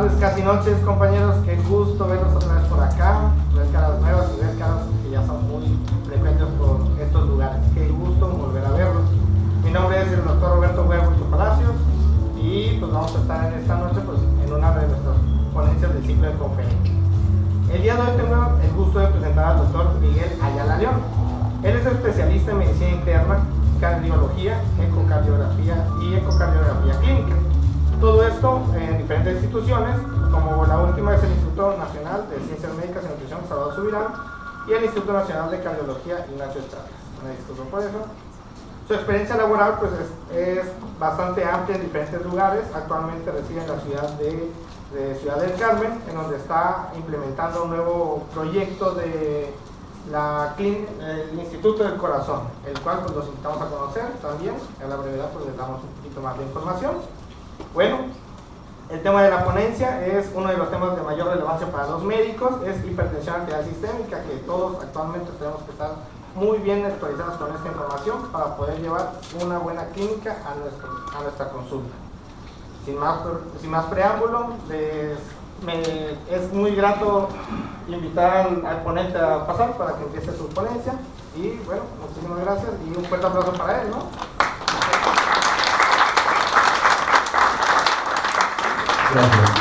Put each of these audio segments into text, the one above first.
tardes, casi noches, compañeros. Qué gusto verlos otra vez por acá, ver caras nuevas y ver caras que ya son muy frecuentes por estos lugares. Qué gusto volver a verlos. Mi nombre es el doctor Roberto Huervo Palacios y pues vamos a estar en esta noche pues, en una de nuestras ponencias del ciclo de conferencias. El día de hoy tengo el gusto de presentar al doctor Miguel Ayala León. Él es especialista en medicina interna, cardiología, ecocardiografía y ecocardiografía clínica. Todo esto en diferentes instituciones, como la última es el Instituto Nacional de Ciencias Médicas y Nutrición Salvador Subirán y el Instituto Nacional de Cardiología Ignacio Estrada. Me disculpo por eso. Su experiencia laboral pues, es bastante amplia en diferentes lugares. Actualmente reside en la ciudad de Ciudad del Carmen, en donde está implementando un nuevo proyecto de el Instituto del Corazón, el cual pues, los invitamos a conocer también. En la brevedad pues, les damos un poquito más de información. Bueno, el tema de la ponencia es uno de los temas de mayor relevancia para los médicos, es hipertensión arterial sistémica, que todos actualmente tenemos que estar muy bien actualizados con esta información para poder llevar una buena clínica a nuestra consulta. Sin más preámbulo, es muy grato invitar al ponente a pasar para que empiece su ponencia y bueno, muchísimas gracias y un fuerte aplauso para él, ¿no? Gracias.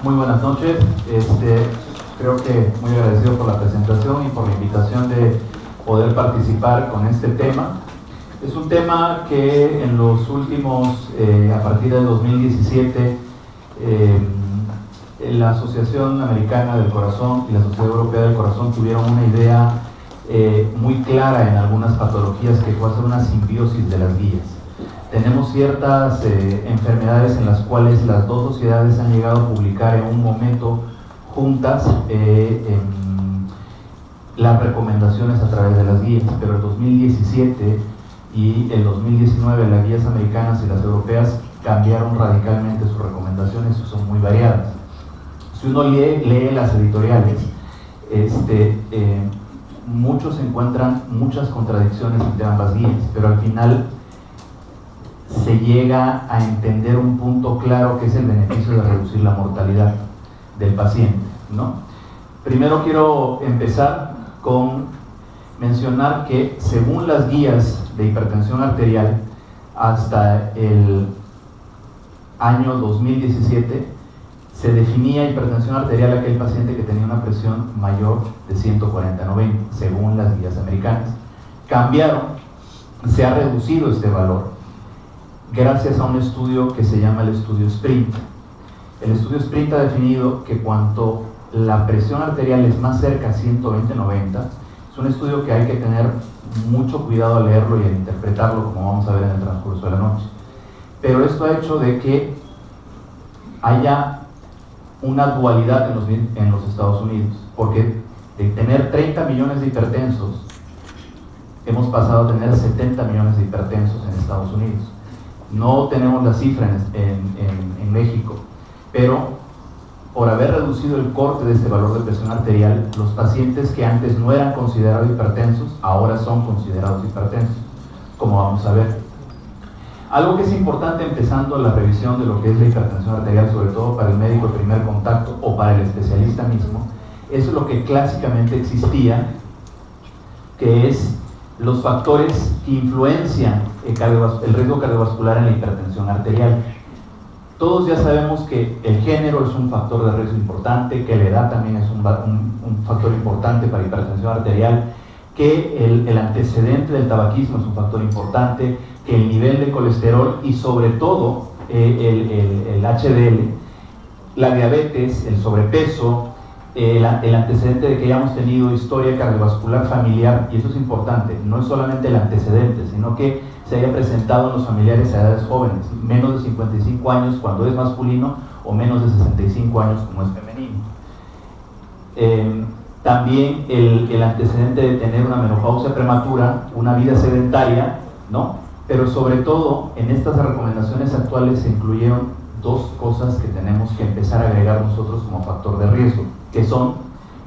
Muy buenas noches. Creo que muy agradecido por la presentación y por la invitación de poder participar con este tema. Es un tema que en los últimos, a partir del 2017, la Asociación Americana del Corazón y la Sociedad Europea del Corazón tuvieron una idea muy clara en algunas patologías que puede ser una simbiosis de las guías. Tenemos ciertas enfermedades en las cuales las dos sociedades han llegado a publicar en un momento juntas las recomendaciones a través de las guías, pero el 2017 y el 2019 las guías americanas y las europeas cambiaron radicalmente sus recomendaciones y son muy variadas. Si uno lee las editoriales, muchos encuentran muchas contradicciones entre ambas guías, pero al final se llega a entender un punto claro que es el beneficio de reducir la mortalidad del paciente, ¿no? Primero quiero empezar con mencionar que según las guías de hipertensión arterial hasta el año 2017 se definía hipertensión arterial aquel paciente que tenía una presión mayor de 140/90 según las guías americanas. Cambiaron, se ha reducido este valor gracias a un estudio que se llama el estudio SPRINT. El estudio SPRINT ha definido que cuanto la presión arterial es más cerca a 120/90, es un estudio que hay que tener mucho cuidado al leerlo y al interpretarlo, como vamos a ver en el transcurso de la noche. Pero esto ha hecho de que haya una dualidad en los Estados Unidos, porque de tener 30 millones de hipertensos, hemos pasado a tener 70 millones de hipertensos en Estados Unidos. No tenemos la cifra en México, pero por haber reducido el corte de este valor de presión arterial, los pacientes que antes no eran considerados hipertensos, ahora son considerados hipertensos, como vamos a ver. Algo que es importante empezando la revisión de lo que es la hipertensión arterial, sobre todo para el médico de primer contacto o para el especialista mismo, es lo que clásicamente existía, que es los factores que influencian el riesgo cardiovascular en la hipertensión arterial. Todos ya sabemos que el género es un factor de riesgo importante, que la edad también es un factor importante para hipertensión arterial, que el antecedente del tabaquismo es un factor importante, que el nivel de colesterol y sobre todo el HDL, la diabetes, el sobrepeso, el antecedente de que hayamos tenido historia cardiovascular familiar, y eso es importante, no es solamente el antecedente, sino que se haya presentado en los familiares a edades jóvenes, menos de 55 años cuando es masculino o menos de 65 años como es femenino. También el antecedente de tener una menopausia prematura, una vida sedentaria, ¿no? Pero sobre todo en estas recomendaciones actuales se incluyeron dos cosas que tenemos que empezar a agregar nosotros como factor de riesgo, que son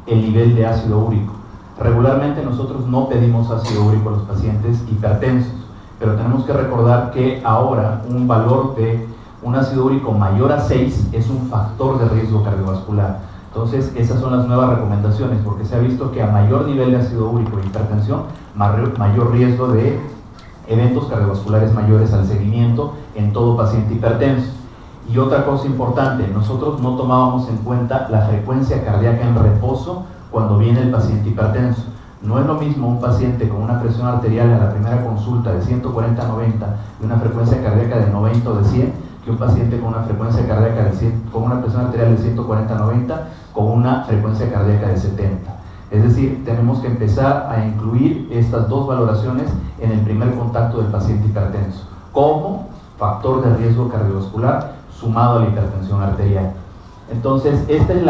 el nivel de ácido úrico. Regularmente nosotros no pedimos ácido úrico a los pacientes hipertensos, pero tenemos que recordar que ahora un valor de Un ácido úrico mayor a 6 es un factor de riesgo cardiovascular. Entonces, esas son las nuevas recomendaciones, porque se ha visto que a mayor nivel de ácido úrico e hipertensión, mayor riesgo de eventos cardiovasculares mayores al seguimiento en todo paciente hipertenso. Y otra cosa importante, nosotros no tomábamos en cuenta la frecuencia cardíaca en reposo cuando viene el paciente hipertenso. No es lo mismo un paciente con una presión arterial a la primera consulta de 140/90 y una frecuencia cardíaca de 90 o de 100, que un paciente con una frecuencia cardíaca de 100, con una presión arterial de 140/90 con una frecuencia cardíaca de 70. Es decir, tenemos que empezar a incluir estas dos valoraciones en el primer contacto del paciente hipertenso, como factor de riesgo cardiovascular sumado a la hipertensión arterial. Entonces, esta es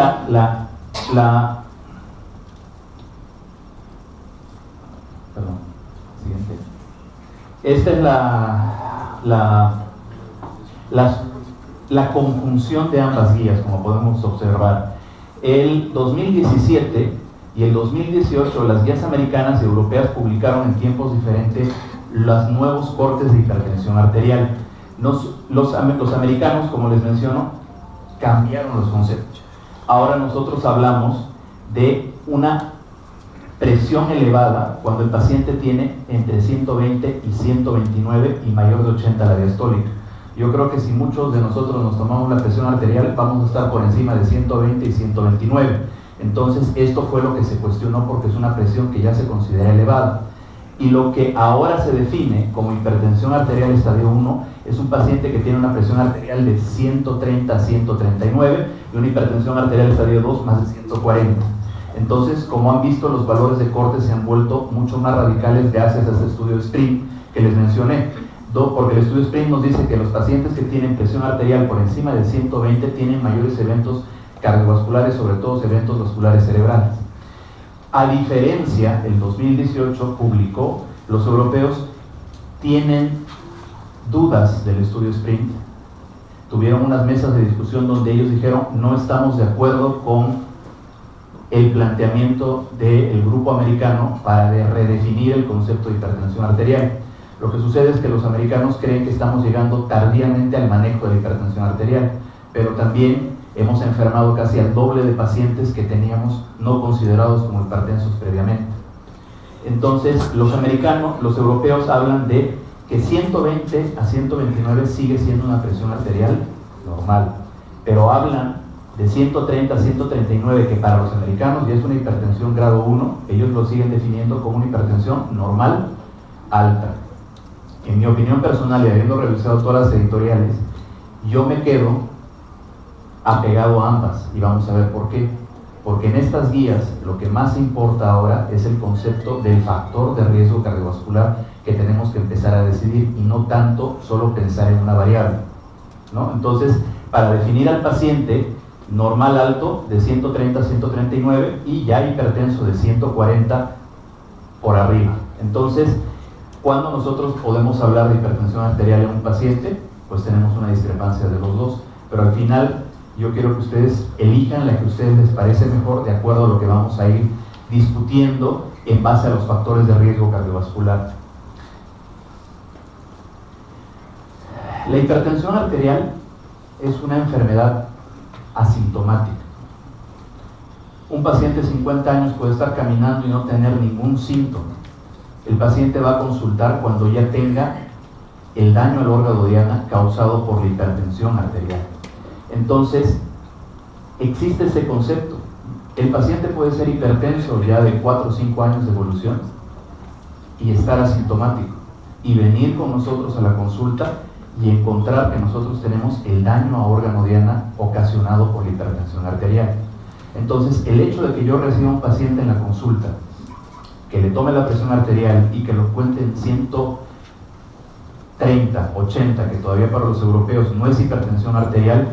Esta es la conjunción de ambas guías, como podemos observar. El 2017 y el 2018, las guías americanas y europeas publicaron en tiempos diferentes los nuevos cortes de hipertensión arterial. Los americanos, como les menciono, cambiaron los conceptos. Ahora nosotros hablamos de una presión elevada cuando el paciente tiene entre 120 y 129 y mayor de 80 la diastólica. Yo creo que si muchos de nosotros nos tomamos la presión arterial, vamos a estar por encima de 120 y 129. Entonces, esto fue lo que se cuestionó porque es una presión que ya se considera elevada. Y lo que ahora se define como hipertensión arterial estadio 1 es un paciente que tiene una presión arterial de 130 a 139 y una hipertensión arterial estadio 2 más de 140. Entonces, como han visto, los valores de corte se han vuelto mucho más radicales gracias a este estudio SPRING que les mencioné. Porque el estudio SPRING nos dice que los pacientes que tienen presión arterial por encima de 120 tienen mayores eventos cardiovasculares, sobre todo eventos vasculares cerebrales. A diferencia, el 2018 publicó, los europeos tienen dudas del estudio SPRING, tuvieron unas mesas de discusión donde ellos dijeron no estamos de acuerdo con el planteamiento del grupo americano para redefinir el concepto de hipertensión arterial. Lo que sucede es que los americanos creen que estamos llegando tardíamente al manejo de la hipertensión arterial, pero también hemos enfermado casi al doble de pacientes que teníamos no considerados como hipertensos previamente. Entonces, los europeos hablan de que 120 a 129 sigue siendo una presión arterial normal, pero hablan de 130 a 139, que para los americanos ya es una hipertensión grado 1, ellos lo siguen definiendo como una hipertensión normal alta. En mi opinión personal, y habiendo revisado todas las editoriales, yo me quedo apegado a ambas, y vamos a ver por qué. Porque en estas guías lo que más importa ahora es el concepto del factor de riesgo cardiovascular que tenemos que empezar a decidir, y no tanto solo pensar en una variable, ¿no? Entonces, para definir al paciente normal alto de 130 a 139 y ya hipertenso de 140 por arriba. Entonces, cuando nosotros podemos hablar de hipertensión arterial en un paciente, pues tenemos una discrepancia de los dos, pero al final yo quiero que ustedes elijan la que a ustedes les parece mejor de acuerdo a lo que vamos a ir discutiendo en base a los factores de riesgo cardiovascular. La hipertensión arterial es una enfermedad asintomática. Un paciente de 50 años puede estar caminando y no tener ningún síntoma. El paciente va a consultar cuando ya tenga el daño al órgano diana causado por la hipertensión arterial. Entonces, existe ese concepto. El paciente puede ser hipertenso ya de 4 o 5 años de evolución y estar asintomático y venir con nosotros a la consulta y encontrar que nosotros tenemos el daño a órgano diana ocasionado por la hipertensión arterial. Entonces, el hecho de que yo reciba un paciente en la consulta, que le tome la presión arterial y que lo cuente en 130, 80, que todavía para los europeos no es hipertensión arterial,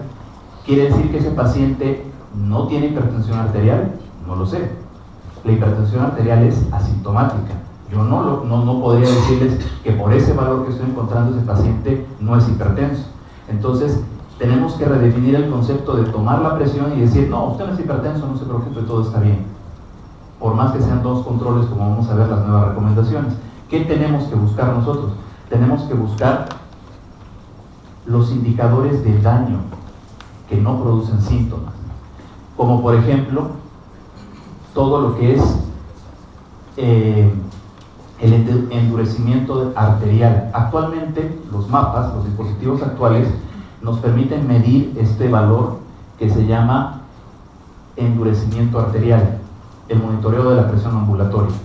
¿quiere decir que ese paciente no tiene hipertensión arterial? No lo sé. La hipertensión arterial es asintomática. Yo no podría decirles que por ese valor que estoy encontrando ese paciente no es hipertenso. Entonces, tenemos que redefinir el concepto de tomar la presión y decir, no, usted no es hipertenso, no se preocupe, todo está bien. Por más que sean dos controles, como vamos a ver las nuevas recomendaciones. ¿Qué tenemos que buscar nosotros? Tenemos que buscar los indicadores de daño que no producen síntomas, como por ejemplo todo lo que es el endurecimiento arterial. Actualmente los mapas, los dispositivos actuales nos permiten medir este valor que se llama endurecimiento arterial, el monitoreo de la presión ambulatoria.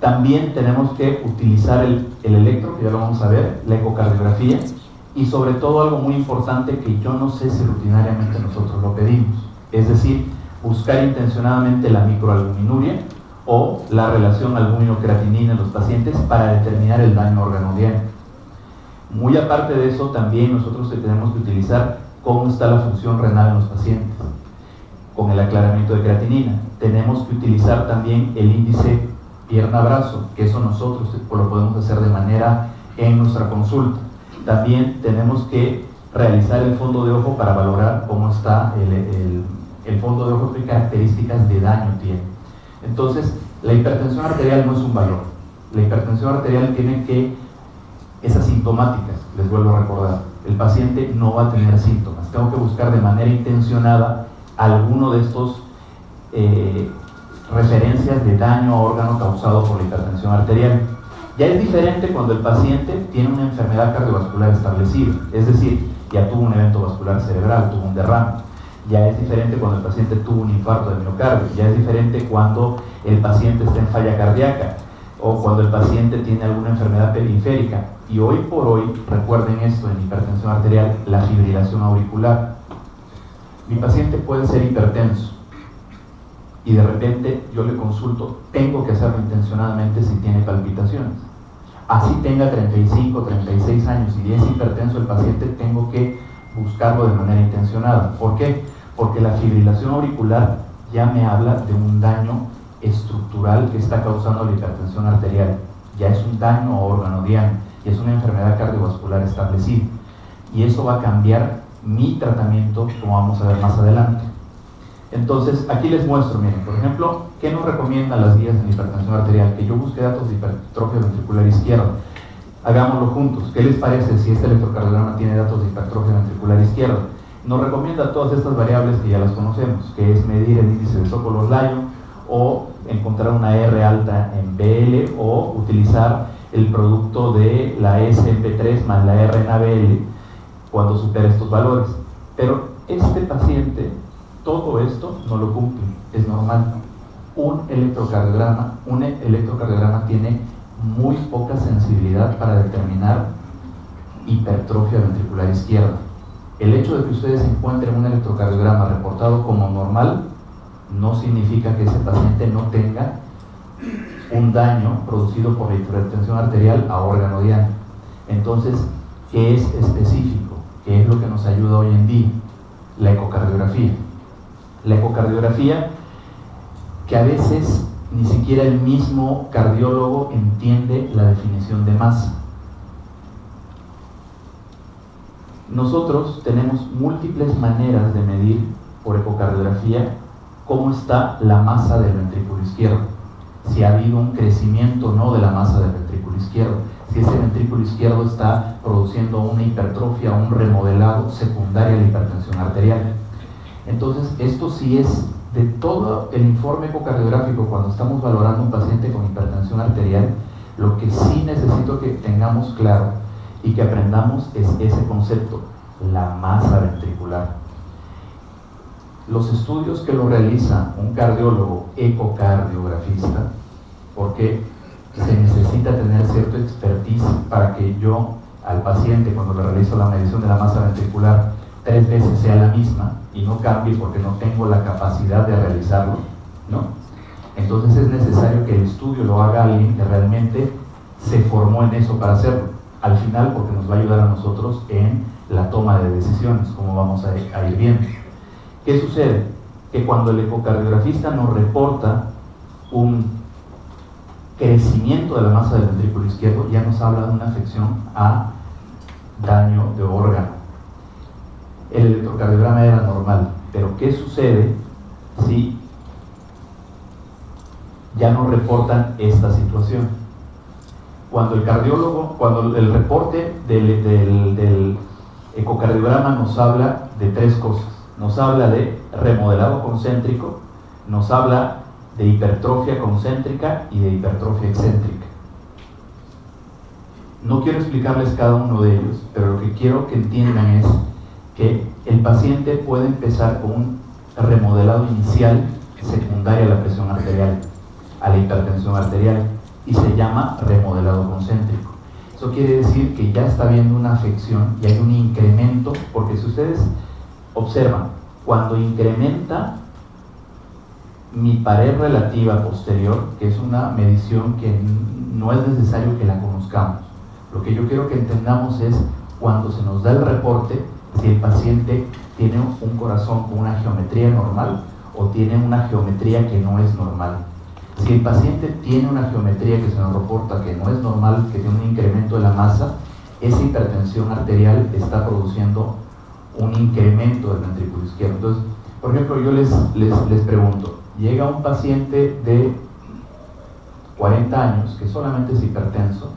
También tenemos que utilizar el electro, que ya lo vamos a ver, la ecocardiografía, y sobre todo algo muy importante que yo no sé si rutinariamente nosotros lo pedimos, es decir, buscar intencionadamente la microalbuminuria o la relación albúmino-creatinina en los pacientes para determinar el daño organodiano. Muy aparte de eso, también nosotros tenemos que utilizar cómo está la función renal en los pacientes con el aclaramiento de creatinina. Tenemos que utilizar también el índice pierna-brazo, que eso nosotros lo podemos hacer de manera en nuestra consulta. También tenemos que realizar el fondo de ojo para valorar cómo está el fondo de ojo, qué características de daño tiene. Entonces, la hipertensión arterial no es un valor. La hipertensión arterial es asintomática, les vuelvo a recordar. El paciente no va a tener síntomas. Tengo que buscar de manera intencionada alguno de estos referencias de daño a órgano causado por la hipertensión arterial. Ya es diferente cuando el paciente tiene una enfermedad cardiovascular establecida, es decir, ya tuvo un evento vascular cerebral, tuvo un derrame. Ya es diferente cuando el paciente tuvo un infarto de miocardio, ya es diferente cuando el paciente está en falla cardíaca o cuando el paciente tiene alguna enfermedad periférica. Y hoy por hoy, recuerden esto en hipertensión arterial, la fibrilación auricular. Mi paciente puede ser hipertenso y de repente yo le consulto, tengo que hacerlo intencionadamente si tiene palpitaciones. Así tenga 35, 36 años y es hipertenso el paciente, tengo que buscarlo de manera intencionada. ¿Por qué? Porque la fibrilación auricular ya me habla de un daño estructural que está causando la hipertensión arterial. Ya es un daño a órgano diano y es una enfermedad cardiovascular establecida. Y eso va a cambiar mi tratamiento, como vamos a ver más adelante. Entonces, aquí les muestro, miren, por ejemplo, ¿qué nos recomiendan las guías en hipertensión arterial? Que yo busque datos de hipertrofia ventricular izquierda. Hagámoslo juntos. ¿Qué les parece si este electrocardiograma tiene datos de hipertrofia ventricular izquierda? Nos recomienda todas estas variables que ya las conocemos, que es medir el índice de Sokolov-Lyon o encontrar una R alta en BL o utilizar el producto de la SMP3 más la R en ABL cuando supera estos valores. Pero este paciente, todo esto no lo cumple, es normal. Un electrocardiograma tiene muy poca sensibilidad para determinar hipertrofia ventricular izquierda. El hecho de que ustedes encuentren un electrocardiograma reportado como normal no significa que ese paciente no tenga un daño producido por la hipertensión arterial a órgano diano. Entonces, ¿qué es específico? ¿Qué es lo que nos ayuda hoy en día? La ecocardiografía. La ecocardiografía, que a veces ni siquiera el mismo cardiólogo entiende la definición de masa. Nosotros tenemos múltiples maneras de medir por ecocardiografía cómo está la masa del ventrículo izquierdo, si ha habido un crecimiento o no de la masa del ventrículo izquierdo, si ese ventrículo izquierdo está produciendo una hipertrofia, un remodelado secundario a la hipertensión arterial. Entonces, esto sí es de todo el informe ecocardiográfico cuando estamos valorando un paciente con hipertensión arterial. Lo que sí necesito que tengamos claro y que aprendamos es ese concepto, la masa ventricular. Los estudios que lo realiza un cardiólogo ecocardiografista, porque se necesita tener cierto expertise para que yo al paciente, cuando le realizo la medición de la masa ventricular 3 veces sea la misma y no cambie porque no tengo la capacidad de realizarlo, ¿no? Entonces es necesario que el estudio lo haga alguien que realmente se formó en eso para hacerlo, al final, porque nos va a ayudar a nosotros en la toma de decisiones, como vamos a ir viendo. ¿Qué sucede? Que cuando el ecocardiografista nos reporta un crecimiento de la masa del ventrículo izquierdo, ya nos habla de una afección a daño de órgano. El electrocardiograma era normal, pero ¿qué sucede si ya nos reportan esta situación? Cuando el cardiólogo, cuando el reporte del Ecocardiograma nos habla de tres cosas. Nos habla de remodelado concéntrico, nos habla de hipertrofia concéntrica y de hipertrofia excéntrica. No quiero explicarles cada uno de ellos, pero lo que quiero que entiendan es que el paciente puede empezar con un remodelado inicial secundario a la presión arterial, a la hipertensión arterial, y se llama remodelado concéntrico. Eso quiere decir que ya está habiendo una afección y hay un incremento, porque si ustedes observan, cuando incrementa mi pared relativa posterior, que es una medición que no es necesario que la conozcamos, lo que yo quiero que entendamos es cuando se nos da el reporte si el paciente tiene un corazón con una geometría normal o tiene una geometría que no es normal. Si el paciente tiene una geometría que se nos reporta que no es normal, que tiene un incremento de la masa, esa hipertensión arterial está produciendo un incremento del ventrículo izquierdo. Entonces, por ejemplo, yo les pregunto, llega un paciente de 40 años que solamente es hipertenso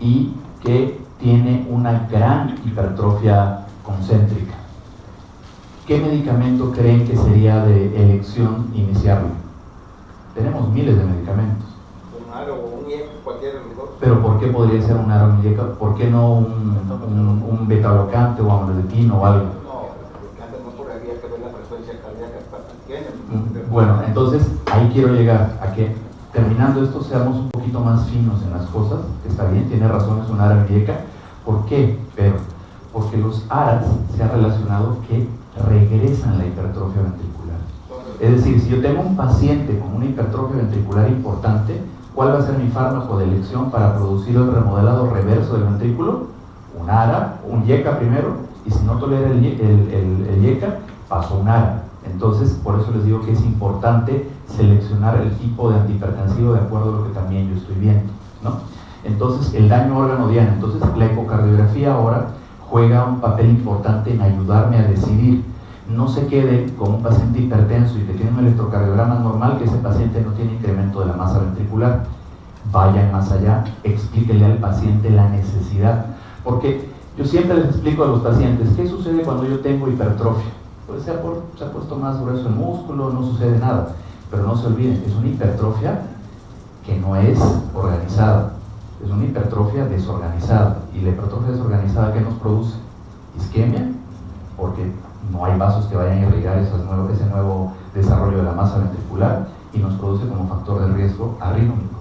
y que tiene una gran hipertrofia concéntrica. ¿Qué medicamento creen que sería de elección iniciarlo? Tenemos miles de medicamentos. Un aro o un IEC, cualquiera de los dos. Pero ¿por qué podría ser un aro o un IEC? ¿Por qué no un betalocante o amlodipino o algo? No, porque antes no había que ver la frecuencia cardíaca para Bueno, entonces ahí quiero llegar a que terminando esto seamos un poquito más finos en las cosas. Está bien, tiene razón, es un ARA o IECA. ¿Por qué? Porque los ARAs se ha relacionado que regresan la hipertrofia ventricular. Es decir, si yo tengo un paciente con una hipertrofia ventricular importante, ¿cuál va a ser mi fármaco de elección para producir el remodelado reverso del ventrículo? Un ARA, un IECA primero, y si no tolera el IECA, paso un ARA. Entonces, por eso les digo que es importante seleccionar el tipo de antihipertensivo de acuerdo a lo que también yo estoy viendo, ¿no? Entonces, el daño órgano diana. Entonces, la ecocardiografía ahora juega un papel importante en ayudarme a decidir. No se quede con un paciente hipertenso y que tiene un electrocardiograma normal, que ese paciente no tiene incremento de la masa ventricular. Vayan más allá, explíquenle al paciente la necesidad. Porque yo siempre les explico a los pacientes, ¿qué sucede cuando yo tengo hipertrofia? Pues se ha puesto más grueso el músculo, no sucede nada. Pero no se olviden, es una hipertrofia que no es organizada. Es una hipertrofia desorganizada. Y la hipertrofia desorganizada, ¿qué nos produce? Isquemia, porque no hay vasos que vayan a irrigar ese nuevo desarrollo de la masa ventricular, y nos produce como factor de riesgo arrítmico.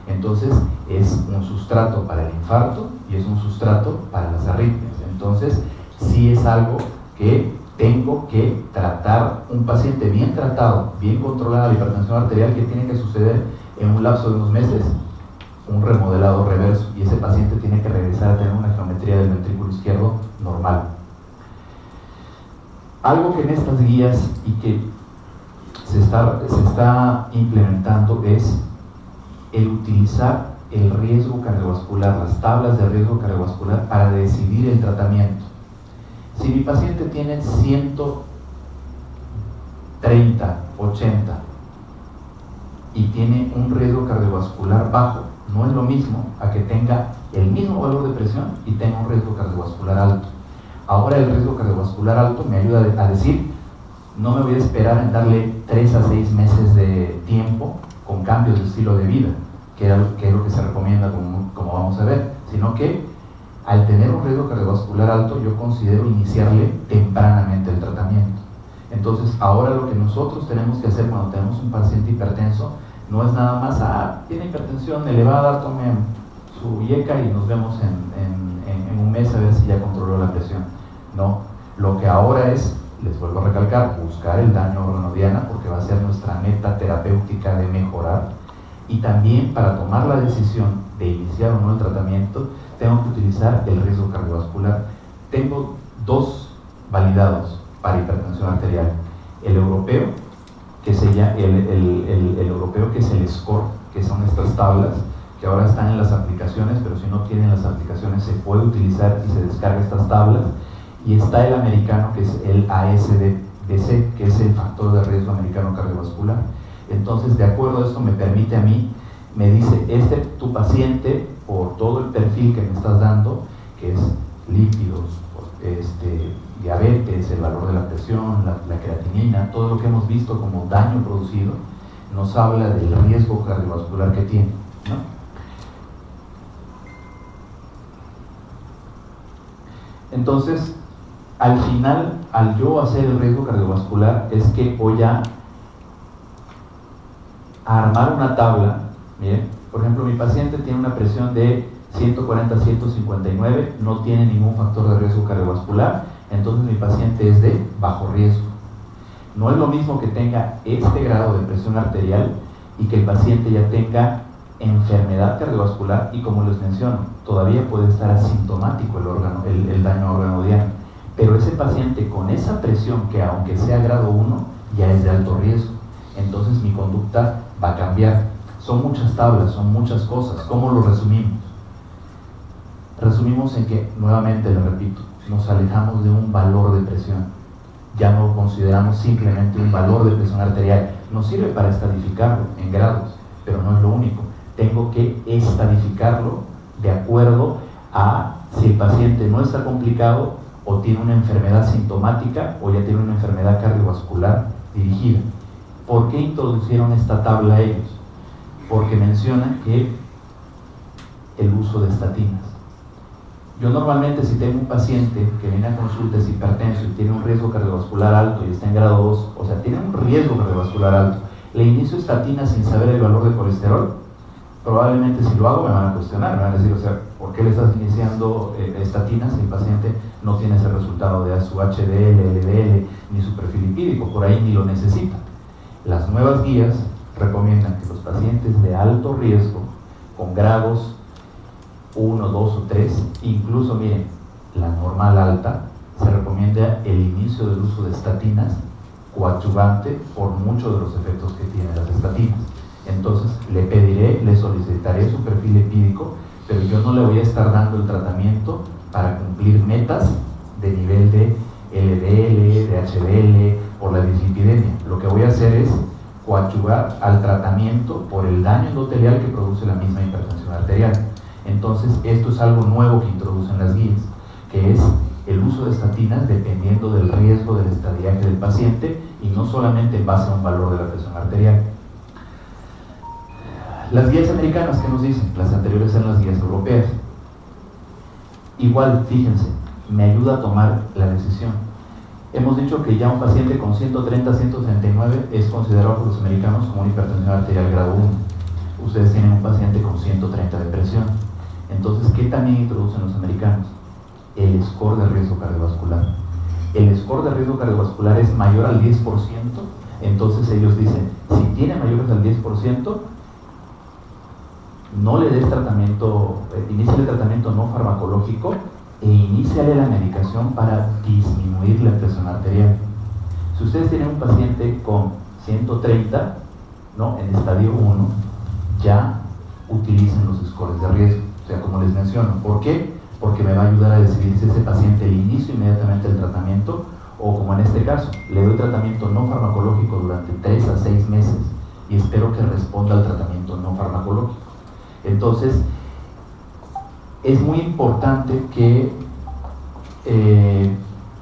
Entonces es un sustrato para el infarto y es un sustrato para las arritmias. Entonces sí es algo que tengo que tratar. Un paciente bien tratado, bien controlada la hipertensión arterial, que tiene que suceder en un lapso de unos meses, un remodelado reverso, y ese paciente tiene que regresar a tener una geometría del ventrículo izquierdo normal. Algo que en estas guías y que se está implementando es el utilizar el riesgo cardiovascular, las tablas de riesgo cardiovascular para decidir el tratamiento. Si mi paciente tiene 130, 80 y tiene un riesgo cardiovascular bajo, no es lo mismo a que tenga el mismo valor de presión y tenga un riesgo cardiovascular alto. Ahora el riesgo cardiovascular alto me ayuda a decir, no me voy a esperar en darle 3 a 6 meses de tiempo con cambios de estilo de vida, que es lo que se recomienda como vamos a ver, sino que al tener un riesgo cardiovascular alto yo considero iniciarle tempranamente el tratamiento. Entonces ahora lo que nosotros tenemos que hacer cuando tenemos un paciente hipertenso no es nada más, tiene hipertensión elevada, tome su IECA y nos vemos en un mes a ver si ya controló la presión. No, lo que ahora es, les vuelvo a recalcar, buscar el daño órgano-diana, porque va a ser nuestra meta terapéutica de mejorar, y también para tomar la decisión de iniciar o no el tratamiento tengo que utilizar el riesgo cardiovascular. Tengo 2 validados para hipertensión arterial: el europeo, que es el europeo, que es el SCORE, que son estas tablas que ahora están en las aplicaciones, pero si no tienen las aplicaciones se puede utilizar y se descarga estas tablas. Y está el americano, que es el ASDC, que es el factor de riesgo americano cardiovascular. Entonces, de acuerdo a esto, me permite a mí, me dice, tu paciente, por todo el perfil que me estás dando, que es lípidos, es el valor de la presión, la creatinina, todo lo que hemos visto como daño producido, nos habla del riesgo cardiovascular que tiene, ¿no? Entonces, al final, al yo hacer el riesgo cardiovascular, es que voy a armar una tabla. Miren, por ejemplo, mi paciente tiene una presión de 140-159, no tiene ningún factor de riesgo cardiovascular, entonces mi paciente es de bajo riesgo. No es lo mismo que tenga este grado de presión arterial y que el paciente ya tenga enfermedad cardiovascular y, como les menciono, todavía puede estar asintomático el daño al órgano diana. Pero ese paciente con esa presión, que aunque sea grado 1, ya es de alto riesgo. Entonces mi conducta va a cambiar. Son muchas tablas, son muchas cosas. ¿Cómo lo resumimos? Resumimos en que, nuevamente le repito, nos alejamos de un valor de presión. Ya no consideramos simplemente un valor de presión arterial. Nos sirve para estadificarlo en grados, pero no es lo único. Tengo que estadificarlo de acuerdo a si el paciente no está complicado o tiene una enfermedad sintomática o ya tiene una enfermedad cardiovascular dirigida. ¿Por qué introducieron esta tabla ellos? Porque mencionan que el uso de estatinas. Yo normalmente, si tengo un paciente que viene a consulta, es hipertenso y tiene un riesgo cardiovascular alto y está en grado 2, o sea, tiene un riesgo cardiovascular alto, le inicio estatinas sin saber el valor de colesterol, probablemente si lo hago me van a cuestionar, me van a decir, o sea, ¿por qué le estás iniciando estatinas si el paciente no tiene ese resultado de su HDL, LDL, ni su perfil lipídico? Por ahí ni lo necesita. Las nuevas guías recomiendan que los pacientes de alto riesgo, con grados 1, 2 o 3, incluso, miren, la normal alta, se recomienda el inicio del uso de estatinas coadyuvante por muchos de los efectos que tienen las estatinas. Entonces le solicitaré su perfil lipídico, pero yo no le voy a estar dando el tratamiento para cumplir metas de nivel de LDL, de HDL o la dislipidemia. Lo que voy a hacer es coadyuvar al tratamiento por el daño endotelial que produce la misma hipertensión arterial. Entonces, esto es algo nuevo que introducen las guías, que es el uso de estatinas dependiendo del riesgo del estadiaje del paciente y no solamente en base a un valor de la presión arterial. Las guías americanas, ¿qué nos dicen? Las anteriores eran las guías europeas. Igual, fíjense, me ayuda a tomar la decisión. Hemos dicho que ya un paciente con 130-139 es considerado por los americanos como una hipertensión arterial grado 1. Ustedes tienen un paciente con 130 de presión. Entonces, ¿qué también introducen los americanos? El score de riesgo cardiovascular. El score de riesgo cardiovascular es mayor al 10%, entonces ellos dicen, si tiene mayores al 10%, no le des tratamiento, iníciale el tratamiento no farmacológico e iníciale la medicación para disminuir la presión arterial. Si ustedes tienen un paciente con 130, ¿no?, en estadio 1, ya utilicen los scores de riesgo. O sea, como les menciono, ¿por qué? Porque me va a ayudar a decidir si ese paciente le inicio inmediatamente el tratamiento o, como en este caso, le doy tratamiento no farmacológico durante 3 a 6 meses y espero que responda al tratamiento no farmacológico. Entonces, es muy importante que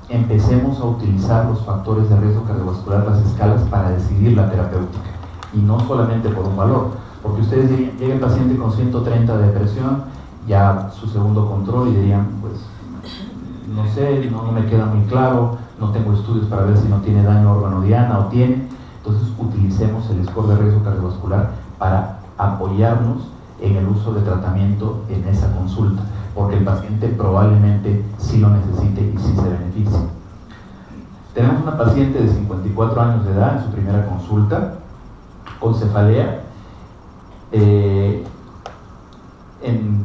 empecemos a utilizar los factores de riesgo cardiovascular, las escalas, para decidir la terapéutica y no solamente por un valor. Porque ustedes dirían, llega el paciente con 130 de presión, ya su segundo control, y dirían, pues, no sé, no me queda muy claro, no tengo estudios para ver si no tiene daño órgano diana o tiene. Entonces, utilicemos el score de riesgo cardiovascular para apoyarnos en el uso de tratamiento en esa consulta, porque el paciente probablemente sí lo necesite y sí se beneficie. Tenemos una paciente de 54 años de edad en su primera consulta, con cefalea.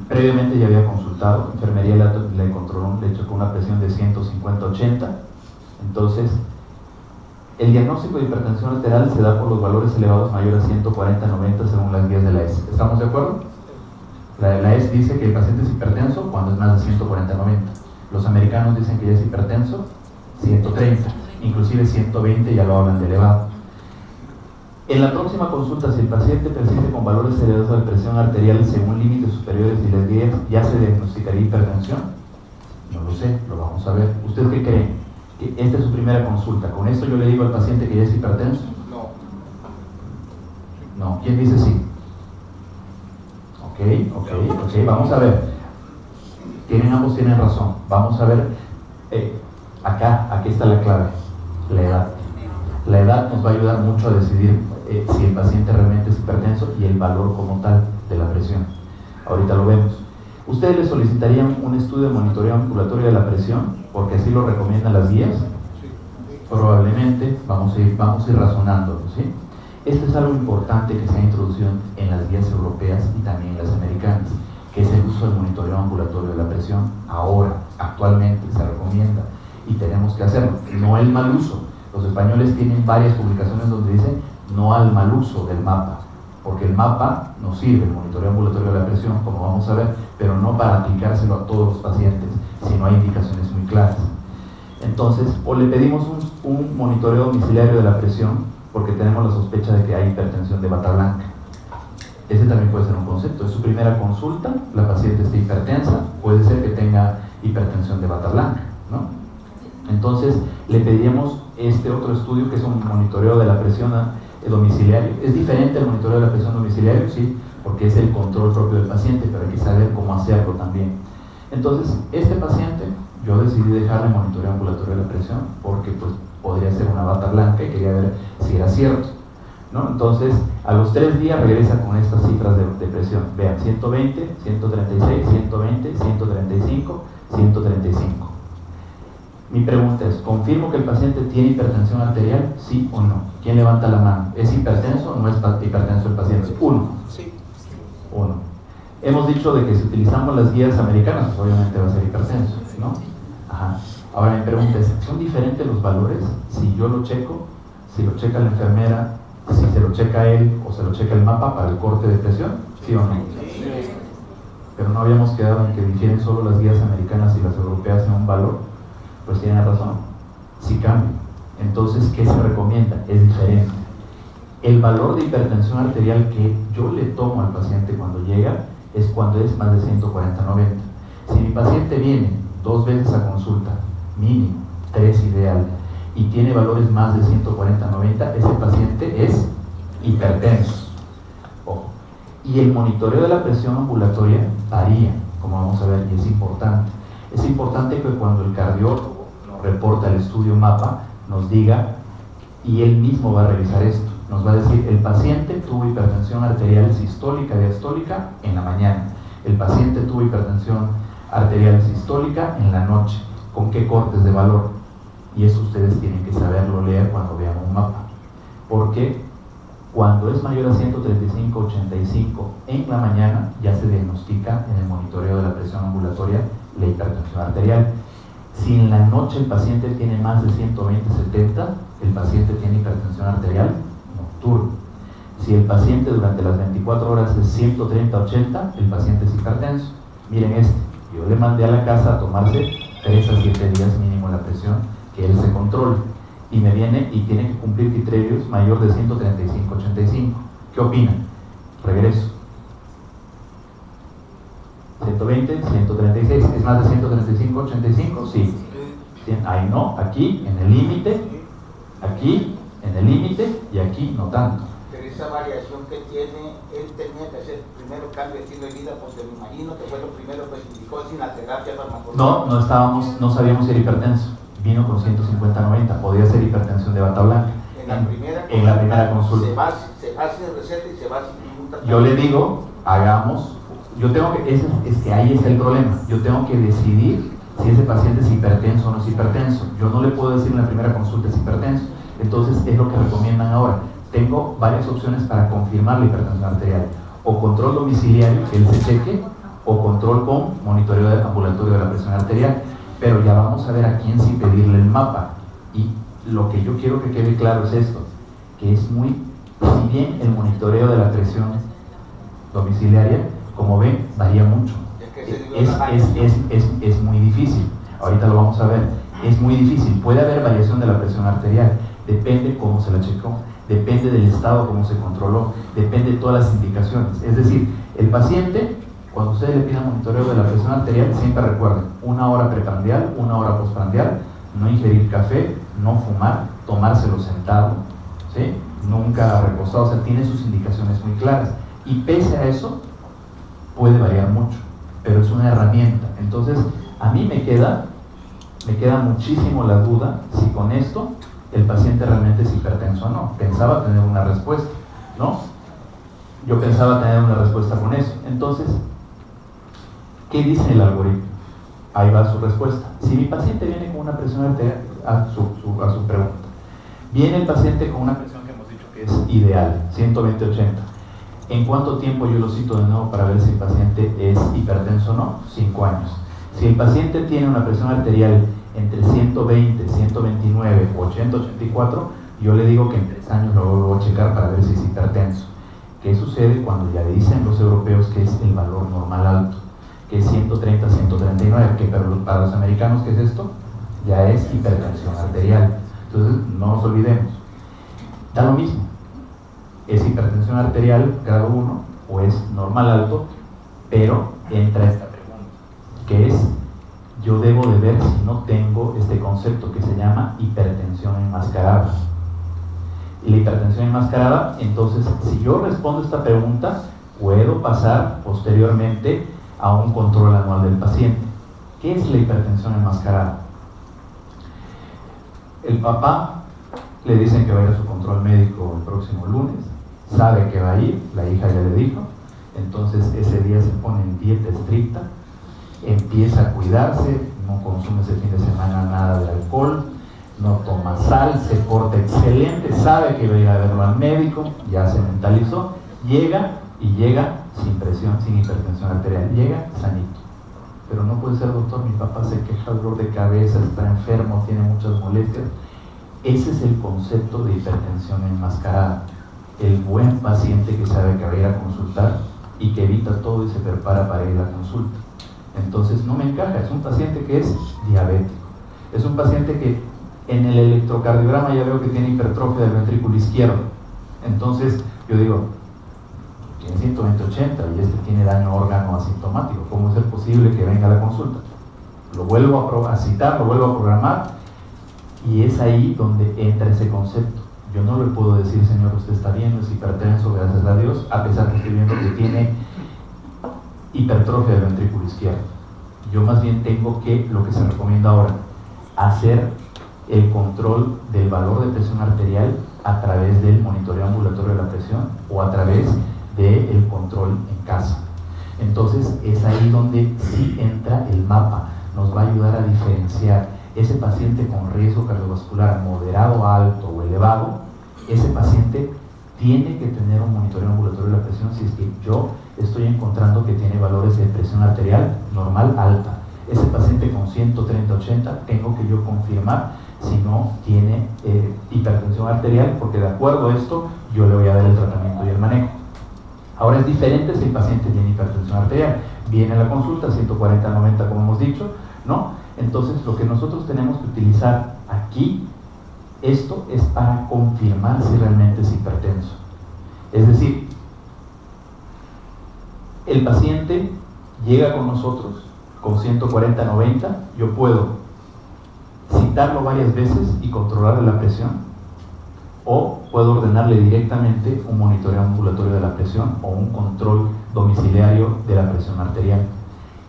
Previamente ya había consultado, enfermería le encontró, le chocó una presión de 150-80. Entonces, el diagnóstico de hipertensión arterial se da por los valores elevados mayores a 140-90 según las guías de la ES. ¿Estamos de acuerdo? La ES dice que el paciente es hipertenso cuando es más de 140-90. Los americanos dicen que ya es hipertenso 130, inclusive 120 ya lo hablan de elevado. En la próxima consulta, si el paciente persiste con valores elevados de presión arterial según límites superiores y las guías, ¿ya se diagnosticaría hipertensión? No lo sé, lo vamos a ver. ¿Ustedes qué creen? Esta es su primera consulta. ¿Con esto yo le digo al paciente que ya es hipertenso? No. ¿Quién dice sí? Ok, vamos a ver. Ambos tienen razón. Vamos a ver, aquí está la clave, la edad. La edad nos va a ayudar mucho a decidir si el paciente realmente es hipertenso y el valor como tal de la presión. Ahorita lo vemos. ¿Ustedes le solicitarían un estudio de monitoreo ambulatorio de la presión? Porque así lo recomiendan las guías. Probablemente, vamos a ir razonándolo, ¿sí? Esto es algo importante que se ha introducido en las guías europeas y también en las americanas, que es el uso del monitoreo ambulatorio de la presión. Ahora, actualmente se recomienda y tenemos que hacerlo, no el mal uso. Los españoles tienen varias publicaciones donde dicen no al mal uso del mapa, porque el mapa nos sirve, el monitoreo ambulatorio de la presión, como vamos a ver, pero no para aplicárselo a todos los pacientes, si no hay indicaciones muy claras. Entonces, o le pedimos un monitoreo domiciliario de la presión, porque tenemos la sospecha de que hay hipertensión de bata blanca. Ese también puede ser un concepto. Es su primera consulta, la paciente está hipertensa, puede ser que tenga hipertensión de bata blanca, ¿no? Entonces, le pediríamos este otro estudio que es un monitoreo de la presión domiciliario. ¿Es diferente al monitoreo de la presión domiciliario? Sí, porque es el control propio del paciente, pero hay que saber cómo hacerlo también. Entonces, este paciente, yo decidí dejarle monitoreo ambulatorio de la presión porque pues podría ser una bata blanca y quería ver si era cierto, ¿no? Entonces, a los 3 días regresa con estas cifras de presión. Vean, 120, 136, 120, 135, 135. Mi pregunta es, ¿confirmo que el paciente tiene hipertensión arterial? ¿Sí o no? ¿Quién levanta la mano? ¿Es hipertenso o no es hipertenso el paciente? Uno. Hemos dicho de que si utilizamos las guías americanas, pues obviamente va a ser hipertenso, ¿no? Ajá. Ahora mi pregunta es, ¿son diferentes los valores si yo lo checo, si lo checa la enfermera, si se lo checa él o se lo checa el mapa para el corte de presión? ¿Sí o no? Sí. Pero no habíamos quedado en que difieren solo las guías americanas y las europeas en un valor. Pues tienen razón, sí cambia. Entonces, ¿qué se recomienda? Es diferente. El valor de hipertensión arterial que yo le tomo al paciente cuando llega es cuando es más de 140/90. Si mi paciente viene 2 veces a consulta, mínimo, 3 ideal, y tiene valores más de 140/90, ese paciente es hipertenso. Ojo. Y el monitoreo de la presión ambulatoria varía, como vamos a ver, y es importante. Es importante que cuando el cardiólogo nos reporta el estudio MAPA, nos diga, y él mismo va a revisar esto, nos va a decir, el paciente tuvo hipertensión arterial sistólica diastólica en la mañana, el paciente tuvo hipertensión arterial sistólica en la noche, ¿con qué cortes de valor? Y eso ustedes tienen que saberlo leer cuando vean un mapa, porque cuando es mayor a 135/85 en la mañana, ya se diagnostica en el monitoreo de la presión ambulatoria la hipertensión arterial. Si en la noche el paciente tiene más de 120/70, el paciente tiene hipertensión arterial nocturna. Si el paciente durante las 24 horas es 130/80, el paciente es hipertenso. Miren yo le mandé a la casa a tomarse 3 a 7 días mínimo la presión, que él se controle. Y me viene y tiene que cumplir criterios mayor de 135/85. ¿Qué opinan? Regreso. 120, 136, ¿es más de 135/85? Sí. Ahí no, aquí en el límite, aquí en el límite y aquí no tanto. Pero esa variación que tiene, él tenía que hacer primero cambio de estilo de vida, porque me imagino que fue lo primero que se indicó sin la terapia farmacológica. No sabíamos si era hipertenso. Vino con 150/90, podía ser hipertensión de bata blanca. En la primera consulta. Se va sin receta y se va sin ningún tratamiento. Yo le digo, hagamos, yo tengo que, es que ahí está el problema, yo tengo que decidir si ese paciente es hipertenso o no es hipertenso. Yo no le puedo decir en la primera consulta es hipertenso. Entonces es lo que recomiendan ahora. Tengo varias opciones para confirmar la hipertensión arterial. O control domiciliario, que él se cheque, o control con monitoreo ambulatorio de la presión arterial. Pero ya vamos a ver a quién sí pedirle el mapa. Y lo que yo quiero que quede claro es esto, que es muy, si bien el monitoreo de la presión domiciliaria, como ven, varía mucho. Es muy difícil. Ahorita lo vamos a ver. Es muy difícil. Puede haber variación de la presión arterial. Depende cómo se la checó. Depende del estado, cómo se controló. Depende de todas las indicaciones. Es decir, el paciente, cuando ustedes le pidan monitoreo de la presión arterial, siempre recuerden, 1 hora preprandial, 1 hora postprandial, no ingerir café, no fumar, tomárselo sentado, ¿sí? Nunca recostado, o sea, tiene sus indicaciones muy claras. Y pese a eso, puede variar mucho, pero es una herramienta. Entonces, a mí me queda muchísimo la duda si con esto el paciente realmente es hipertenso o no. Pensaba tener una respuesta, ¿no? Yo pensaba tener una respuesta con eso. Entonces, ¿qué dice el algoritmo? Ahí va su respuesta. Si mi paciente viene con una presión arterial, a su pregunta, viene el paciente con una presión que hemos dicho que es ideal, 120/80. ¿En cuánto tiempo yo lo cito de nuevo para ver si el paciente es hipertenso o no? 5 años. Si el paciente tiene una presión arterial entre 120, 129, 80, 84, yo le digo que en 3 años lo vuelvo a checar para ver si es hipertenso. ¿Qué sucede cuando ya le dicen los europeos que es el valor normal alto? Que es 130, 139, que para los americanos, ¿qué es esto? Ya es hipertensión arterial. Entonces, no nos olvidemos. Da lo mismo. ¿Es hipertensión arterial grado 1 o es normal alto? Pero entra esta pregunta, que es, yo debo de ver si no tengo este concepto que se llama hipertensión enmascarada. Y la hipertensión enmascarada, entonces, si yo respondo esta pregunta, puedo pasar posteriormente a un control anual del paciente. ¿Qué es la hipertensión enmascarada? El papá le dicen que va a ir a su control médico el próximo lunes, sabe que va a ir, la hija ya le dijo, entonces ese día se pone en dieta estricta, empieza a cuidarse, no consume ese fin de semana nada de alcohol, no toma sal, se porta excelente, sabe que va a ir a verlo al médico, ya se mentalizó, llega sin presión, sin hipertensión arterial, llega sanito. Pero no puede ser, doctor, mi papá se queja, dolor de cabeza, está enfermo, tiene muchas molestias. Ese es el concepto de hipertensión enmascarada. El buen paciente que sabe que va a ir a consultar y que evita todo y se prepara para ir a la consulta. Entonces no me encaja, es un paciente que es diabético, es un paciente que en el electrocardiograma ya veo que tiene hipertrofia del ventrículo izquierdo. Entonces yo digo, tiene 120/80 y este tiene daño órgano asintomático, ¿cómo es posible que venga a la consulta? Lo vuelvo a citar, lo vuelvo a programar, y es ahí donde entra ese concepto. Yo no le puedo decir, señor, usted está bien, no es hipertenso, gracias a Dios, a pesar que estoy viendo que tiene hipertrofia del ventrículo izquierdo. Yo más bien tengo que, lo que se recomienda ahora, hacer el control del valor de presión arterial a través del monitoreo ambulatorio de la presión o a través del control en casa. Entonces es ahí donde sí entra el mapa, nos va a ayudar a diferenciar ese paciente con riesgo cardiovascular moderado, alto o elevado. Ese paciente tiene que tener un monitoreo ambulatorio de la presión si es que yo estoy encontrando que tiene valores de presión arterial normal alta. Ese paciente con 130/80 tengo que yo confirmar si no tiene hipertensión arterial, porque de acuerdo a esto yo le voy a dar el tratamiento y el manejo. Ahora es diferente si el paciente tiene hipertensión arterial, viene a la consulta 140/90 como hemos dicho, ¿no? Entonces lo que nosotros tenemos que utilizar aquí, esto es para confirmar si realmente es hipertenso. Es decir, el paciente llega con nosotros con 140/90, yo puedo citarlo varias veces y controlarle la presión, o puedo ordenarle directamente un monitoreo ambulatorio de la presión o un control domiciliario de la presión arterial.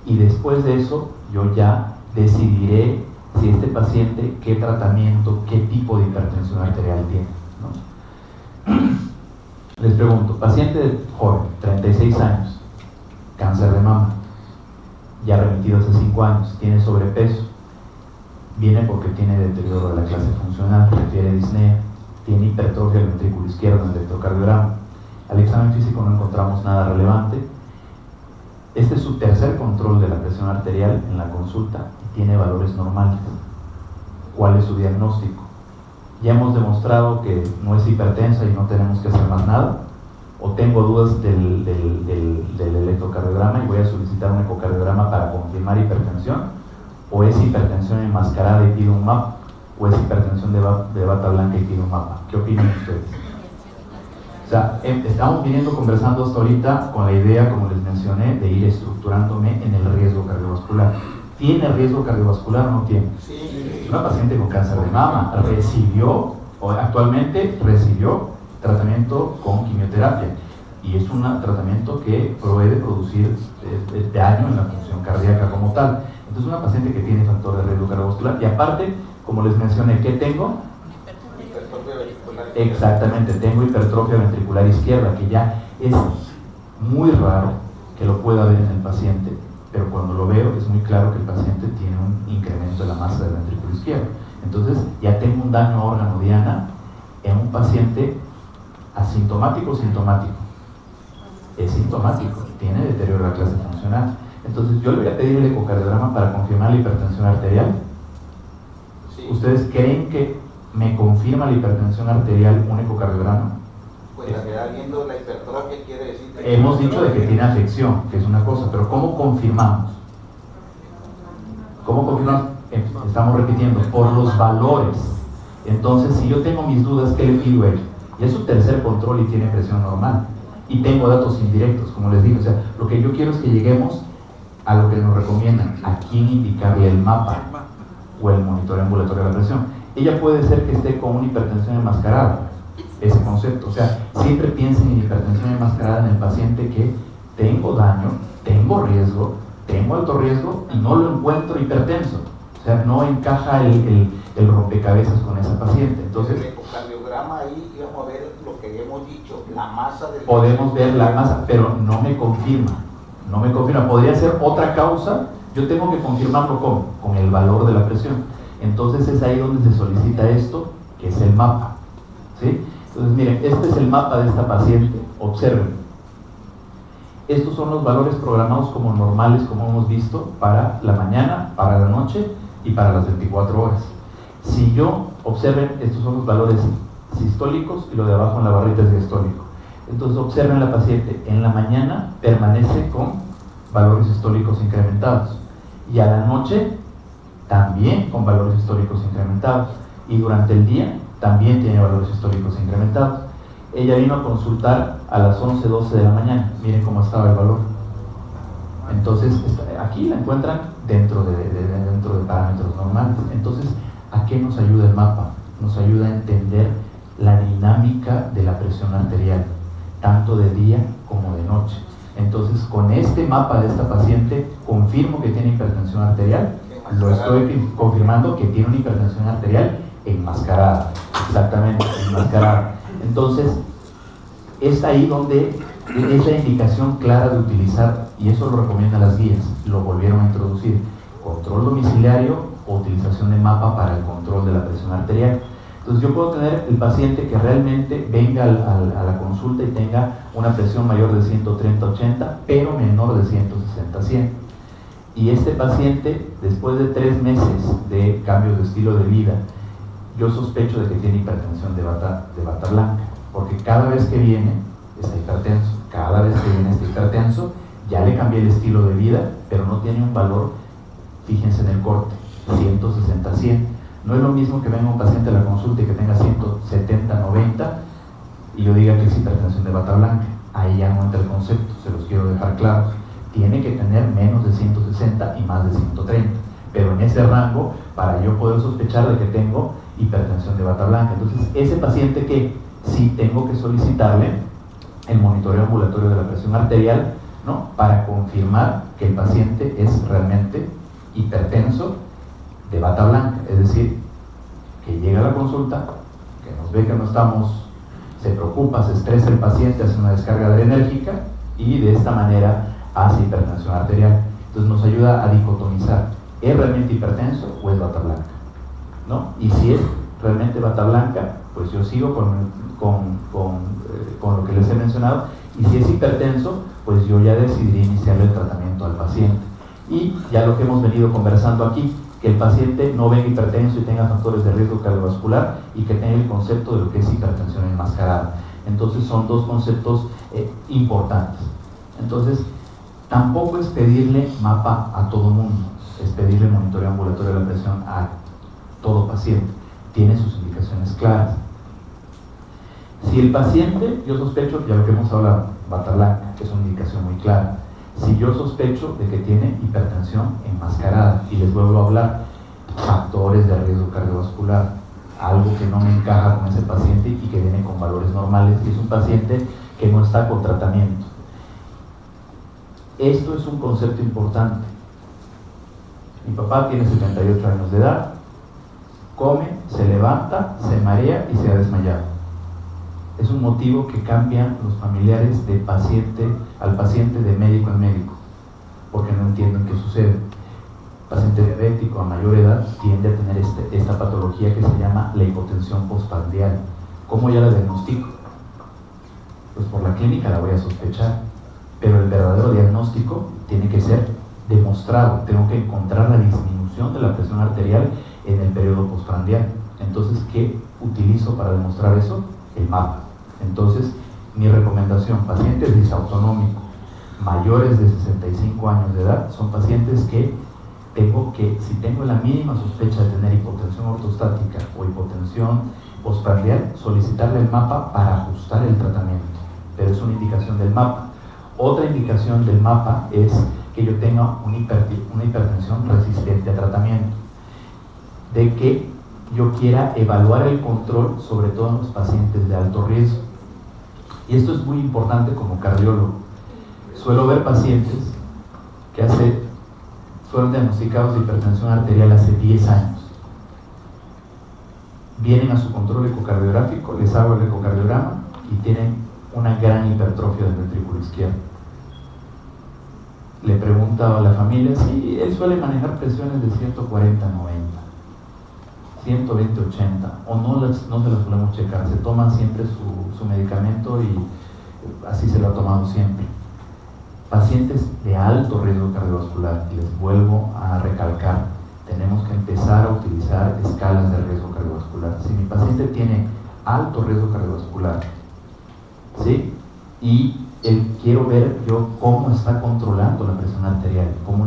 Y después de eso, yo ya decidiré si este paciente, qué tratamiento, qué tipo de hipertensión arterial tiene, ¿no? Les pregunto, paciente joven, 36 años, cáncer de mama, ya remitido hace 5 años, tiene sobrepeso, viene porque tiene deterioro de la clase funcional, refiere disnea, tiene hipertrofia del ventrículo izquierdo en el electrocardiograma. Al examen físico no encontramos nada relevante. Este es su tercer control de la presión arterial en la consulta y tiene valores normales. ¿Cuál es su diagnóstico? Ya hemos demostrado que no es hipertensa y no tenemos que hacer más nada, o tengo dudas del electrocardiograma y voy a solicitar un ecocardiograma para confirmar hipertensión, o es hipertensión enmascarada y pido un mapa, o es hipertensión de bata blanca y pido un mapa. ¿Qué opinan ustedes? O sea, estamos viniendo conversando hasta ahorita con la idea, como les mencioné, de ir estructurándome en el riesgo cardiovascular. ¿Tiene riesgo cardiovascular o no tiene? Sí. Es una paciente con cáncer de mama, actualmente recibió tratamiento con quimioterapia y es un tratamiento que puede producir daño en la función cardíaca como tal. Entonces es una paciente que tiene factor de riesgo cardiovascular y aparte, como les mencioné, ¿qué tengo? Exactamente, tengo hipertrofia ventricular izquierda, que ya es muy raro que lo pueda ver en el paciente, pero cuando lo veo es muy claro que el paciente tiene un incremento de la masa del ventrículo izquierdo. Entonces ya tengo un daño a órgano diana en un paciente asintomático o sintomático. Es sintomático, tiene deterioro de la clase funcional. Entonces yo le voy a pedir el ecocardiograma para confirmar la hipertensión arterial. Sí. ¿Ustedes creen que me confirma la hipertensión arterial un ecocardiograma? Pues la verdad, viendo la hipertrofia quiere decir que... Hemos dicho de que tiene afección, que es una cosa, pero ¿cómo confirmamos? ¿Cómo confirmamos? Estamos repitiendo, por los valores. Entonces, si yo tengo mis dudas, ¿qué le pido a él? Y es su tercer control y tiene presión normal. Y tengo datos indirectos, como les dije. O sea, lo que yo quiero es que lleguemos a lo que nos recomiendan, a quién indicarle el mapa o el monitoreo ambulatorio de la presión. Ella puede ser que esté con una hipertensión enmascarada, ese concepto. O sea, siempre piensen en hipertensión enmascarada en el paciente que tengo daño, tengo riesgo, tengo alto riesgo y no lo encuentro hipertenso. O sea, no encaja el rompecabezas con esa paciente. Entonces, el ecocardiograma ahí íbamos a ver lo que hemos dicho, la masa del... Podemos ver la masa, pero no me confirma. No me confirma. Podría ser otra causa. Yo tengo que confirmarlo con el valor de la presión. Entonces es ahí donde se solicita esto, que es el mapa. ¿Sí? Entonces miren, este es el mapa de esta paciente. Observen. Estos son los valores programados como normales, como hemos visto, para la mañana, para la noche y para las 24 horas. Si yo, observen, estos son los valores sistólicos y lo de abajo en la barrita es diastólico. Entonces observen la paciente, en la mañana permanece con valores sistólicos incrementados y a la noche también con valores históricos incrementados y durante el día también tiene valores históricos incrementados. Ella vino a consultar a las 11:12 de la mañana, miren cómo estaba el valor. Entonces aquí la encuentran dentro de parámetros normales. Entonces, ¿a qué nos ayuda el mapa? Nos ayuda a entender la dinámica de la presión arterial, tanto de día como de noche. Entonces, con este mapa de esta paciente, confirmo que tiene hipertensión arterial, lo estoy confirmando que tiene una hipertensión arterial enmascarada, exactamente, enmascarada. Entonces, es ahí donde es la indicación clara de utilizar, y eso lo recomiendan las guías, lo volvieron a introducir, control domiciliario o utilización de mapa para el control de la presión arterial. Entonces yo puedo tener el paciente que realmente venga a la consulta y tenga una presión mayor de 130/80, pero menor de 160/100. Y este paciente, después de 3 meses de cambios de estilo de vida, yo sospecho de que tiene hipertensión de bata blanca, porque cada vez que viene está hipertenso, cada vez que viene está hipertenso, ya le cambié el estilo de vida, pero no tiene un valor, fíjense en el corte, 160/100. No es lo mismo que venga un paciente a la consulta y que tenga 170/90 y yo diga que es hipertensión de bata blanca. Ahí ya no entra el concepto, se los quiero dejar claros. Tiene que tener menos de 160 y más de 130, pero en ese rango, para yo poder sospechar de que tengo hipertensión de bata blanca. Entonces, ese paciente que sí tengo que solicitarle el monitoreo ambulatorio de la presión arterial, ¿no? Para confirmar que el paciente es realmente hipertenso de bata blanca, es decir, que llega a la consulta, que nos ve que no estamos, se preocupa, se estresa el paciente, hace una descarga adrenérgica y de esta manera hace hipertensión arterial. Entonces nos ayuda a dicotomizar, ¿es realmente hipertenso o es bata blanca? ¿No? Y si es realmente bata blanca, pues yo sigo con lo que les he mencionado, y si es hipertenso, pues yo ya decidiré iniciarle el tratamiento al paciente. Y ya lo que hemos venido conversando aquí, que el paciente no venga hipertenso y tenga factores de riesgo cardiovascular y que tenga el concepto de lo que es hipertensión enmascarada. Entonces son dos conceptos importantes. Entonces, tampoco es pedirle mapa a todo mundo, es pedirle monitoreo ambulatorio de la presión a todo paciente. Tiene sus indicaciones claras. Si el paciente, yo sospecho, ya lo que hemos hablado, bata blanca, que es una indicación muy clara. Si yo sospecho de que tiene hipertensión enmascarada, y les vuelvo a hablar, factores de riesgo cardiovascular, algo que no me encaja con ese paciente y que viene con valores normales, y es un paciente que no está con tratamiento. Esto es un concepto importante. Mi papá tiene 78 años de edad, come, se levanta, se marea y se ha desmayado. Es un motivo que cambian los familiares de paciente al paciente, de médico en médico, porque no entienden qué sucede. El paciente diabético a mayor edad tiende a tener esta patología que se llama la hipotensión postprandial. ¿Cómo ya la diagnostico? Pues por la clínica la voy a sospechar, pero el verdadero diagnóstico tiene que ser demostrado. Tengo que encontrar la disminución de la presión arterial en el periodo postprandial. Entonces, ¿qué utilizo para demostrar eso? El mapa. Entonces, mi recomendación: pacientes disautonómicos mayores de 65 años de edad son pacientes que si tengo la mínima sospecha de tener hipotensión ortostática o hipotensión postprandial, solicitarle el mapa para ajustar el tratamiento. Pero es una indicación del mapa. Otra indicación del mapa es que yo tenga una hipertensión resistente a tratamiento, de que yo quiera evaluar el control, sobre todo en los pacientes de alto riesgo. Y esto es muy importante como cardiólogo. Suelo ver pacientes que fueron diagnosticados de hipertensión arterial hace 10 años. Vienen a su control ecocardiográfico, les hago el ecocardiograma y tienen una gran hipertrofia del ventrículo izquierdo. Le pregunta a la familia si él suele manejar presiones de 140, 90, 120, 80, o no se las solemos checar, se toma siempre su medicamento y así se lo ha tomado siempre. Pacientes de alto riesgo cardiovascular, y les vuelvo a recalcar, tenemos que empezar a utilizar escalas de riesgo cardiovascular. Si mi paciente tiene alto riesgo cardiovascular, ¿sí?, y quiero ver yo cómo está controlando la presión arterial, cómo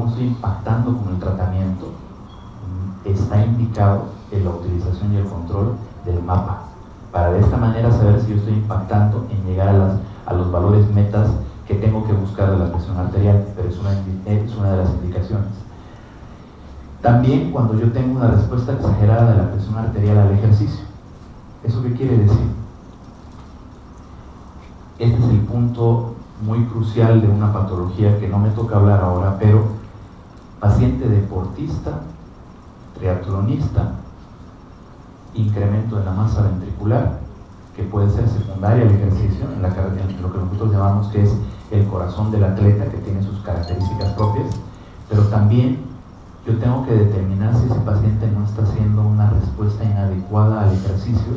estoy impactando con el tratamiento, está indicado en la utilización y el control del mapa, para de esta manera saber si yo estoy impactando en llegar a los valores metas que tengo que buscar de la presión arterial, pero es una de las indicaciones. También cuando yo tengo una respuesta exagerada de la presión arterial al ejercicio. ¿Eso qué quiere decir? Este es el punto muy crucial de una patología que no me toca hablar ahora, pero paciente deportista, triatlonista, incremento de la masa ventricular, que puede ser secundaria al ejercicio, en lo que nosotros llamamos que es el corazón del atleta, que tiene sus características propias, pero también yo tengo que determinar si ese paciente no está haciendo una respuesta inadecuada al ejercicio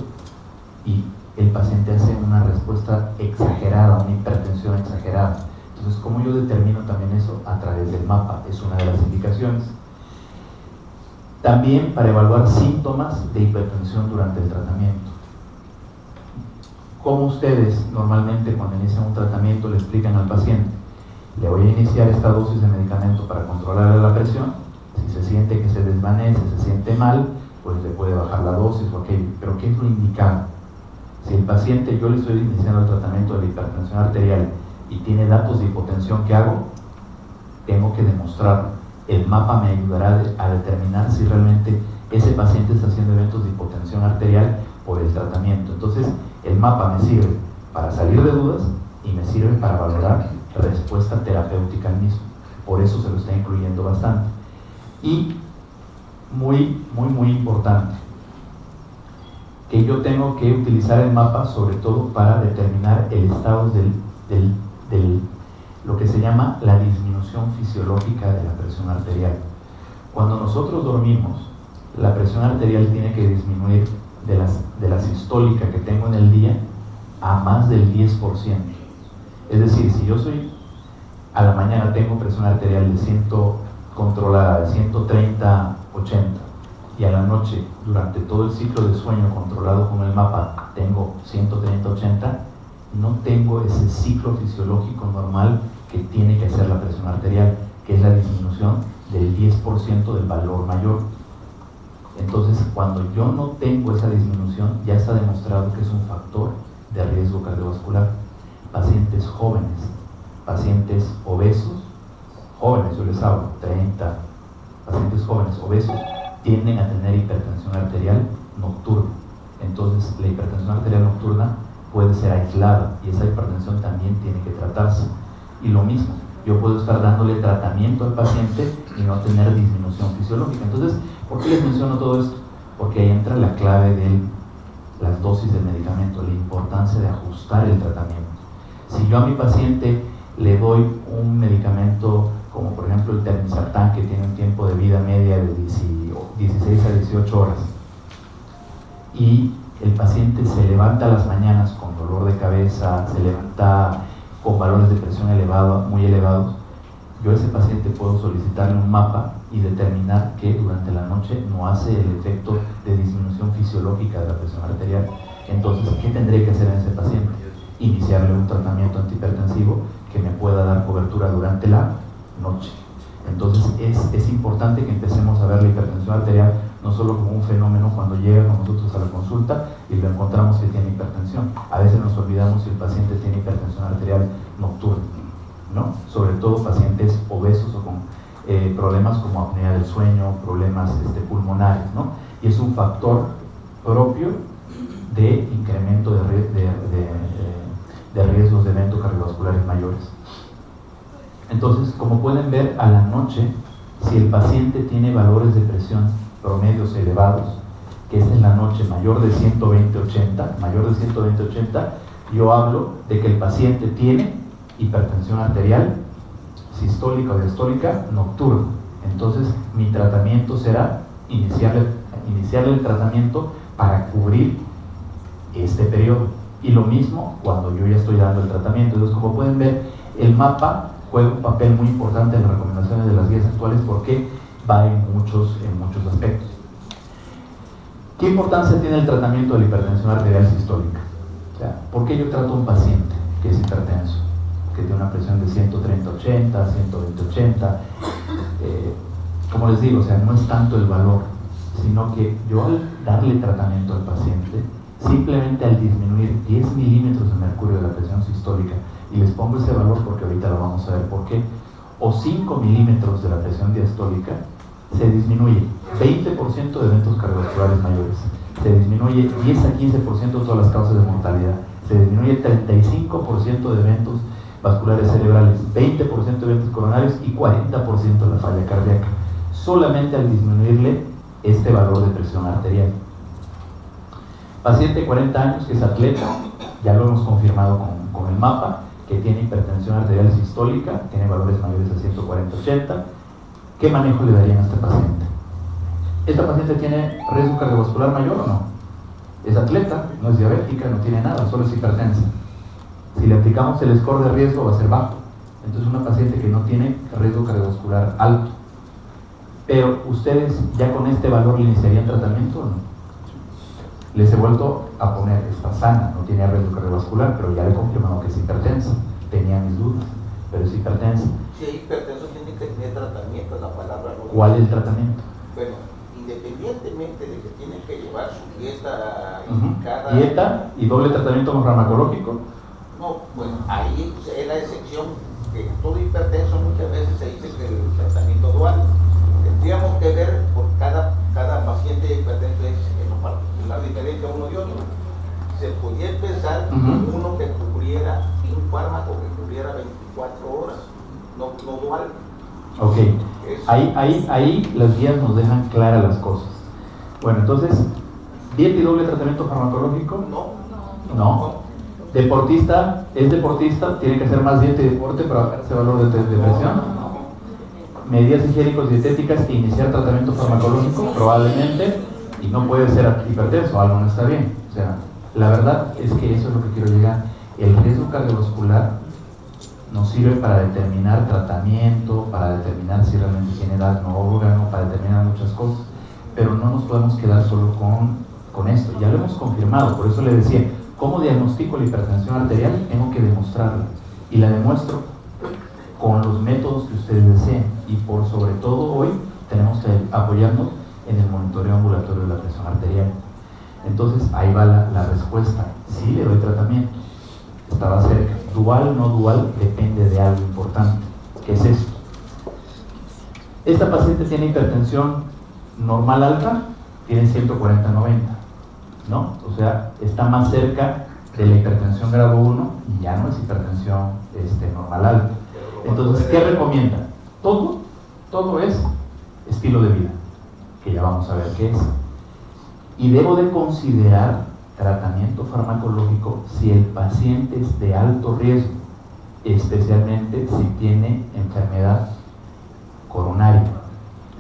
y el paciente hace una respuesta exagerada, una hipertensión exagerada. Entonces, ¿cómo yo determino también eso? A través del mapa, es una de las indicaciones. También para evaluar síntomas de hipertensión durante el tratamiento. ¿Cómo ustedes normalmente cuando inician un tratamiento le explican al paciente? Le voy a iniciar esta dosis de medicamento para controlar la presión. Si se siente que se desvanece, se siente mal, pues le puede bajar la dosis o aquello. Pero ¿qué es lo indicado? Si el paciente, yo le estoy iniciando el tratamiento de la hipertensión arterial y tiene datos de hipotensión, ¿qué hago? Tengo que demostrarlo. El mapa me ayudará a determinar si realmente ese paciente está haciendo eventos de hipotensión arterial por el tratamiento. Entonces, el mapa me sirve para salir de dudas y me sirve para valorar respuesta terapéutica al mismo. Por eso se lo está incluyendo bastante. Y muy importante, que yo tengo que utilizar el mapa sobre todo para determinar el estado del lo que se llama la disminución fisiológica de la presión arterial. Cuando nosotros dormimos, la presión arterial tiene que disminuir de la sistólica que tengo en el día a más del 10%. Es decir, si yo a la mañana tengo presión arterial controlada de 130-80 y a la noche, durante todo el ciclo de sueño controlado con el mapa, tengo 130-80, no tengo ese ciclo fisiológico normal que tiene que hacer la presión arterial, que es la disminución del 10% del valor mayor. Entonces, cuando yo no tengo esa disminución, ya está demostrado que es un factor de riesgo cardiovascular. Pacientes jóvenes, pacientes obesos, jóvenes, yo les hablo, 30, pacientes jóvenes obesos, tienden a tener hipertensión arterial nocturna. Entonces, la hipertensión arterial nocturna puede ser aislada y esa hipertensión también tiene que tratarse. Y lo mismo, yo puedo estar dándole tratamiento al paciente y no tener disminución fisiológica. Entonces, ¿por qué les menciono todo esto? Porque ahí entra la clave de las dosis del medicamento, la importancia de ajustar el tratamiento. Si yo a mi paciente le doy un medicamento como por ejemplo el Telmisartán, que tiene un tiempo de vida media de 16 a 18 horas, y el paciente se levanta a las mañanas con dolor de cabeza, se levanta con valores de presión muy elevados, yo a ese paciente puedo solicitarle un mapa y determinar que durante la noche no hace el efecto de disminución fisiológica de la presión arterial. Entonces, ¿qué tendré que hacer en ese paciente? Iniciarle un tratamiento antihipertensivo que me pueda dar cobertura durante la noche. Entonces es importante que empecemos a ver la hipertensión arterial no solo como un fenómeno cuando llega con nosotros a la consulta y lo encontramos que tiene hipertensión. A veces nos olvidamos si el paciente tiene hipertensión arterial nocturna, ¿no? Sobre todo pacientes obesos o con problemas como apnea del sueño, problemas pulmonares, ¿no? Y es un factor propio de incremento de riesgos de eventos cardiovasculares mayores. Entonces, como pueden ver, a la noche, si el paciente tiene valores de presión promedios elevados, que es en la noche mayor de 120/80, yo hablo de que el paciente tiene hipertensión arterial sistólica o diastólica nocturna. Entonces, mi tratamiento será iniciarle el tratamiento para cubrir este periodo. Y lo mismo cuando yo ya estoy dando el tratamiento. Entonces, como pueden ver, el mapa juega un papel muy importante en las recomendaciones de las guías actuales porque va en muchos aspectos. ¿Qué importancia tiene el tratamiento de la hipertensión arterial sistólica? O sea, ¿por qué yo trato a un paciente que es hipertenso, que tiene una presión de 130/80, 120/80? Como les digo, o sea, no es tanto el valor, sino que yo al darle tratamiento al paciente, simplemente al disminuir 10 milímetros de mercurio de la presión sistólica, y les pongo ese valor porque ahorita lo vamos a ver por qué, o 5 milímetros de la presión diastólica, se disminuye 20% de eventos cardiovasculares mayores, se disminuye 10 a 15% de todas las causas de mortalidad, se disminuye 35% de eventos vasculares cerebrales, 20% de eventos coronarios y 40% de la falla cardíaca, solamente al disminuirle este valor de presión arterial. Paciente de 40 años que es atleta, ya lo hemos confirmado con el mapa, que tiene hipertensión arterial sistólica, tiene valores mayores a 140/80, ¿qué manejo le darían a este paciente? ¿Esta paciente tiene riesgo cardiovascular mayor o no? Es atleta, no es diabética, no tiene nada, solo es hipertensa. Si le aplicamos el score de riesgo va a ser bajo. Entonces una paciente que no tiene riesgo cardiovascular alto. Pero ustedes ya con este valor le iniciarían tratamiento o no? Les he vuelto a poner, está sana, no tiene riesgo cardiovascular, pero ya le he confirmado que es hipertensa. Tenía mis dudas, pero es hipertensa. Si es hipertenso tiene que tener tratamiento, la palabra no. ¿Cuál es el tratamiento? Bueno, independientemente de que tiene que llevar su dieta indicada. ¿Dieta y doble tratamiento farmacológico? No, bueno, ahí es la excepción, que todo hipertenso muchas veces se dice que el tratamiento dual. Tendríamos que ver por cada paciente hipertenso es en lo particular diferente a uno y otro. Se podía empezar con uno que cubriera un fármaco que cubriera 24 horas, no dual. Ok, ahí las guías nos dejan claras las cosas. Bueno, entonces, ¿dieta y doble tratamiento farmacológico? No. ¿Deportista? ¿Es deportista? ¿Tiene que hacer más dieta y deporte para bajar ese valor de presión? Medidas higiénicos dietéticas e iniciar tratamiento farmacológico, probablemente, y no puede ser hipertenso, algo no está bien. O sea, la verdad es que eso es lo que quiero llegar. El riesgo cardiovascular nos sirve para determinar tratamiento, para determinar si realmente tiene edad no órgano, para determinar muchas cosas, pero no nos podemos quedar solo con esto. Ya lo hemos confirmado, por eso le decía, ¿cómo diagnostico la hipertensión arterial? Tengo que demostrarla, y la demuestro con los métodos que ustedes deseen, y por sobre todo hoy tenemos que apoyarnos en el monitoreo ambulatorio de la presión arterial. Entonces ahí va la respuesta, sí le doy tratamiento, estaba cerca. Dual, no dual, depende de algo importante, que es esto. Esta paciente tiene hipertensión normal alta, tiene 140/90, ¿no? O sea, está más cerca de la hipertensión grado 1 y ya no es hipertensión normal alta. Entonces, ¿qué recomienda? Todo es estilo de vida, que ya vamos a ver qué es. Y debo de considerar tratamiento farmacológico si el paciente es de alto riesgo, especialmente si tiene enfermedad coronaria.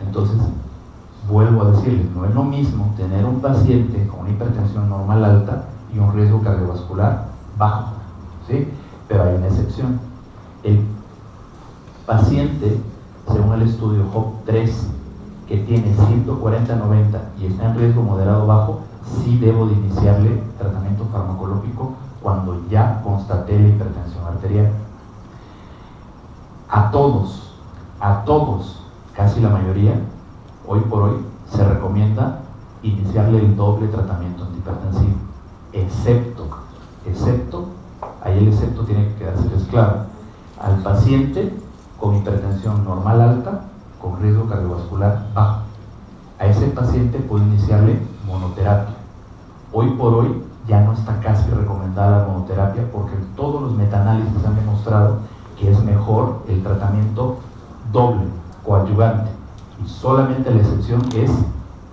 Entonces, vuelvo a decirles, no es lo mismo tener un paciente con una hipertensión normal alta y un riesgo cardiovascular bajo, ¿sí? Pero hay una excepción. El paciente, según el estudio HOPE-3, que tiene 140/90 y está en riesgo moderado bajo, sí debo de iniciarle tratamiento farmacológico cuando ya constaté la hipertensión arterial. A todos, casi la mayoría, hoy por hoy, se recomienda iniciarle el doble tratamiento antihipertensivo, excepto, ahí el excepto tiene que quedarse claro, al paciente con hipertensión normal alta, con riesgo cardiovascular bajo. A ese paciente puedo iniciarle monoterapia. Hoy por hoy ya no está casi recomendada la monoterapia porque todos los metaanálisis han demostrado que es mejor el tratamiento doble, coadyuvante, y solamente la excepción es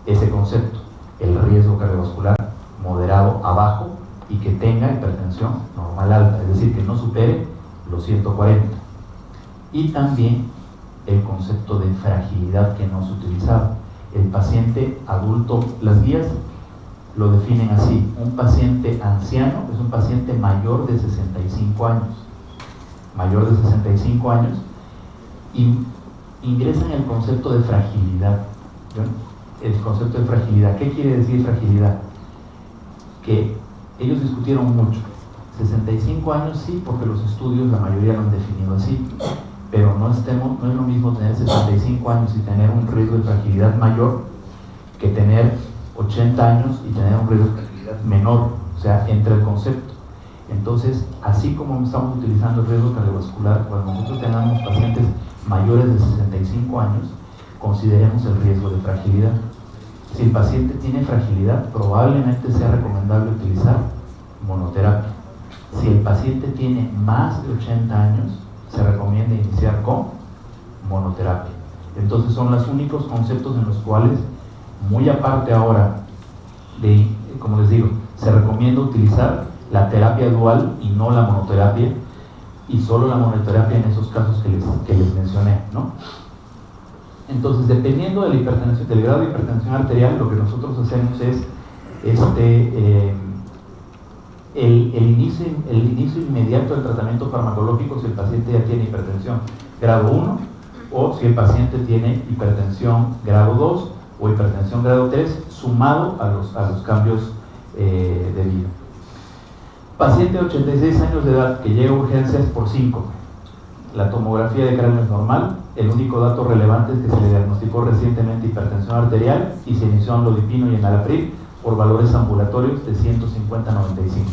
ese concepto, el riesgo cardiovascular moderado a bajo y que tenga hipertensión normal alta, es decir, que no supere los 140. Y también el concepto de fragilidad que no se utilizaba. El paciente adulto, las guías lo definen así: un paciente anciano es un paciente mayor de 65 años, y ingresan el concepto de fragilidad. ¿Sí? El concepto de fragilidad, ¿qué quiere decir fragilidad? Que ellos discutieron mucho. 65 años sí, porque los estudios la mayoría lo han definido así, pero no es lo mismo tener 65 años y tener un riesgo de fragilidad mayor que tener 80 años y tener un riesgo de fragilidad menor, o sea, entre el concepto. Entonces, así como estamos utilizando el riesgo cardiovascular, cuando nosotros tengamos pacientes mayores de 65 años, consideremos el riesgo de fragilidad. Si el paciente tiene fragilidad, probablemente sea recomendable utilizar monoterapia. Si el paciente tiene más de 80 años, se recomienda iniciar con monoterapia. Entonces son los únicos conceptos en los cuales, muy aparte ahora de, como les digo, se recomienda utilizar la terapia dual y no la monoterapia, y solo la monoterapia en esos casos que les mencioné, ¿no? Entonces, dependiendo de la hipertensión, del grado de hipertensión arterial, lo que nosotros hacemos es el inicio inmediato del tratamiento farmacológico si el paciente ya tiene hipertensión grado 1, o si el paciente tiene hipertensión grado 2 o hipertensión grado 3, sumado a los cambios de vida. Paciente de 86 años de edad que llega a urgencias por síncope. La tomografía de cráneo es normal, el único dato relevante es que se le diagnosticó recientemente hipertensión arterial y se inició amlodipino y enalapril por valores ambulatorios de 150/95.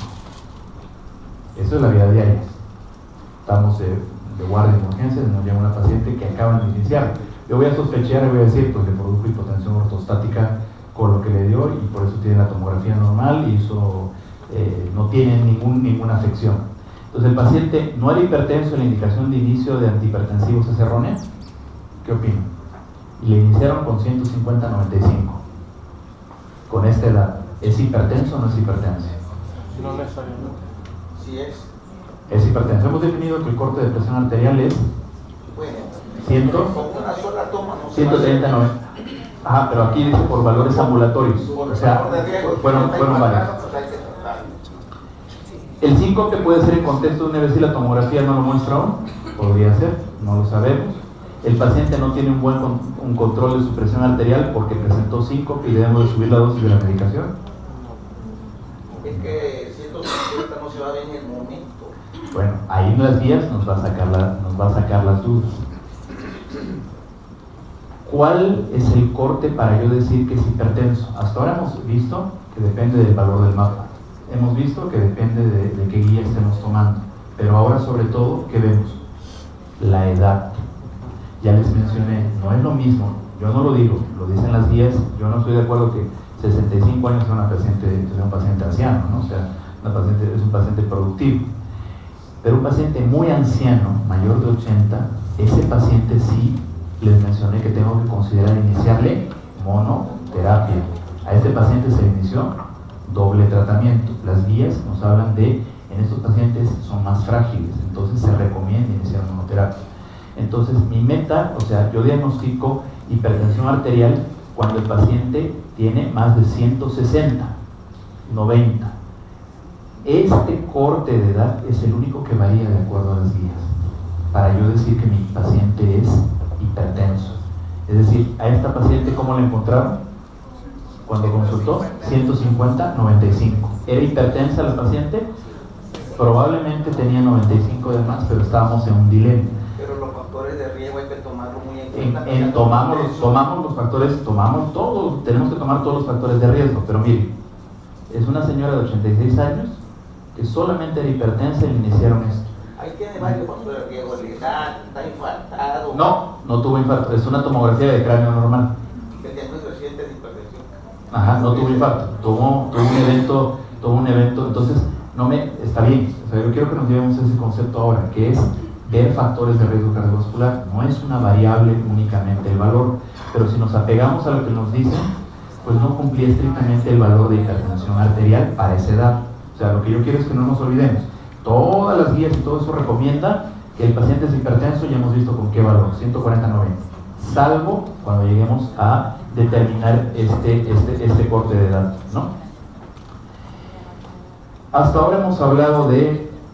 Eso es la vida diaria. Estamos de guardia en urgencias, nos llama una paciente que acaban de iniciar. Yo voy a sospechar y voy a decir, pues le produjo hipotensión ortostática con lo que le dio y por eso tiene la tomografía normal y eso no tiene ninguna afección. Entonces el paciente no era hipertenso, la indicación de inicio de antihipertensivos es errónea. ¿Qué opinan? Y le iniciaron con 150/95. Con esta edad, ¿es hipertenso o no es hipertenso? No necesariamente. Sí es. Es hipertenso. Hemos definido que el corte de presión arterial es 130/90. Ajá, pero aquí dice por valores ambulatorios. O sea, fueron varios. El síncope puede ser en contexto de una vez si la tomografía no lo muestra aún. Podría ser, no lo sabemos. El paciente no tiene un control de su presión arterial porque presentó síncope y debemos de subir la dosis de la medicación. Es que 150 no se va a ver en el momento. Bueno, ahí en las guías nos va a sacar las dudas. ¿Cuál es el corte para yo decir que es hipertenso? Hasta ahora hemos visto que depende del valor del mapa. Hemos visto que depende de qué guía estemos tomando. Pero ahora sobre todo, ¿qué vemos? La edad. Ya les mencioné, no es lo mismo, yo no lo digo, lo dicen las guías, yo no estoy de acuerdo que 65 años sea un paciente anciano, ¿no? O sea, es un paciente productivo. Pero un paciente muy anciano, mayor de 80, ese paciente sí les mencioné que tengo que considerar iniciarle monoterapia. A este paciente se le inició doble tratamiento. Las guías nos hablan de, en estos pacientes son más frágiles, entonces se recomienda iniciar monoterapia. Entonces mi meta, o sea, yo diagnostico hipertensión arterial cuando el paciente tiene más de 160, 90. Este corte de edad es el único que varía de acuerdo a las guías, para yo decir que mi paciente es hipertenso. Es decir, a esta paciente, ¿cómo la encontraron? Cuando consultó, 150, 95. ¿Era hipertensa la paciente? Probablemente tenía 95 de más, pero estábamos en un dilema. Pero los factores de riesgo hay que tomarlo muy en cuenta. Tomamos los factores, tomamos todos, tenemos que tomar todos los factores de riesgo, pero mire, es una señora de 86 años que solamente era hipertensa y le iniciaron esto. Ahí tiene varios factores de riesgo, está infartado. No tuvo infarto, es una tomografía de cráneo normal. Que tiene muy reciente de hipertensión. Ajá, no tuvo infarto, tuvo un evento, entonces está bien, o sea, yo quiero que nos llevemos ese concepto ahora, que es ver factores de riesgo cardiovascular. No es una variable únicamente el valor, pero si nos apegamos a lo que nos dicen, pues no cumplía estrictamente el valor de hipertensión arterial para esa edad. O sea, lo que yo quiero es que no nos olvidemos. Todas las guías y todo eso recomienda que el paciente es hipertenso, ya hemos visto con qué valor, 140-90, salvo cuando lleguemos a determinar este corte de edad, ¿no? Hasta ahora hemos hablado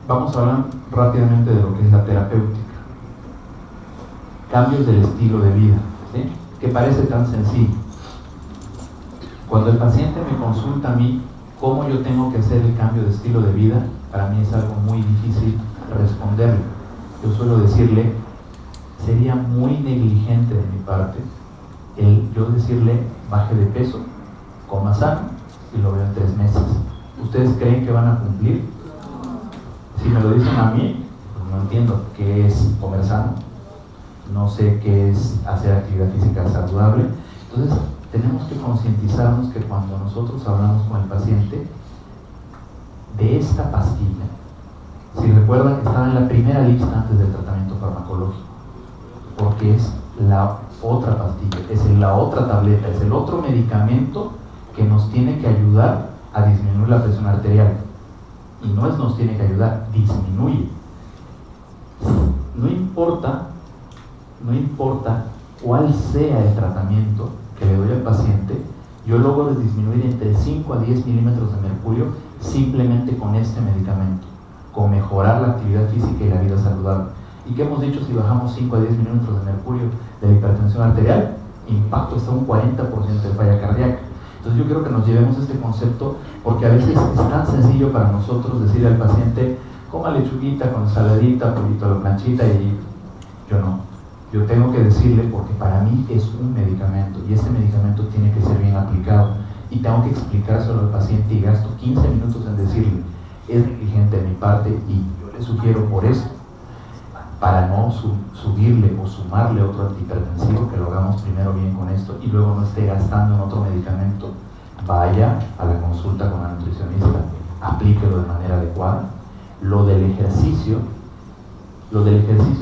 vamos a hablar rápidamente de lo que es la terapéutica. Cambios del estilo de vida, ¿sí? Que parece tan sencillo. Cuando el paciente me consulta a mí cómo yo tengo que hacer el cambio de estilo de vida, para mí es algo muy difícil responderle. Yo suelo decirle, sería muy negligente de mi parte el yo decirle baje de peso, coma sano y lo veo en 3 meses. ¿Ustedes creen que van a cumplir? Si me lo dicen a mí, pues no entiendo qué es comer sano, no sé qué es hacer actividad física saludable. Entonces tenemos que concientizarnos que cuando nosotros hablamos con el paciente de esta pastilla, si recuerdan, estaba en la primera lista antes del tratamiento farmacológico, porque es la otra pastilla, es la otra tableta, es el otro medicamento que nos tiene que ayudar a disminuir la presión arterial. Y no es nos tiene que ayudar, disminuye. No importa cuál sea el tratamiento que le doy al paciente, yo logro disminuir entre 5 a 10 milímetros de mercurio simplemente con este medicamento, con mejorar la actividad física y la vida saludable. ¿Y qué hemos dicho si bajamos 5 a 10 milímetros de mercurio de la hipertensión arterial? Impacto hasta un 40% de falla cardíaca. Entonces yo quiero que nos llevemos este concepto, porque a veces es tan sencillo para nosotros decirle al paciente, coma lechuguita con ensaladita, pollito a la planchita, y yo no. Yo tengo que decirle, porque para mí es un medicamento y ese medicamento tiene que ser bien aplicado y tengo que explicárselo al paciente y gasto 15 minutos en decirle, es negligente de mi parte y yo le sugiero por eso, para no subirle o sumarle otro antihipertensivo, que lo hagamos primero bien con esto y luego no esté gastando en otro medicamento. Vaya a la consulta con la nutricionista, aplíquelo de manera adecuada. Lo del ejercicio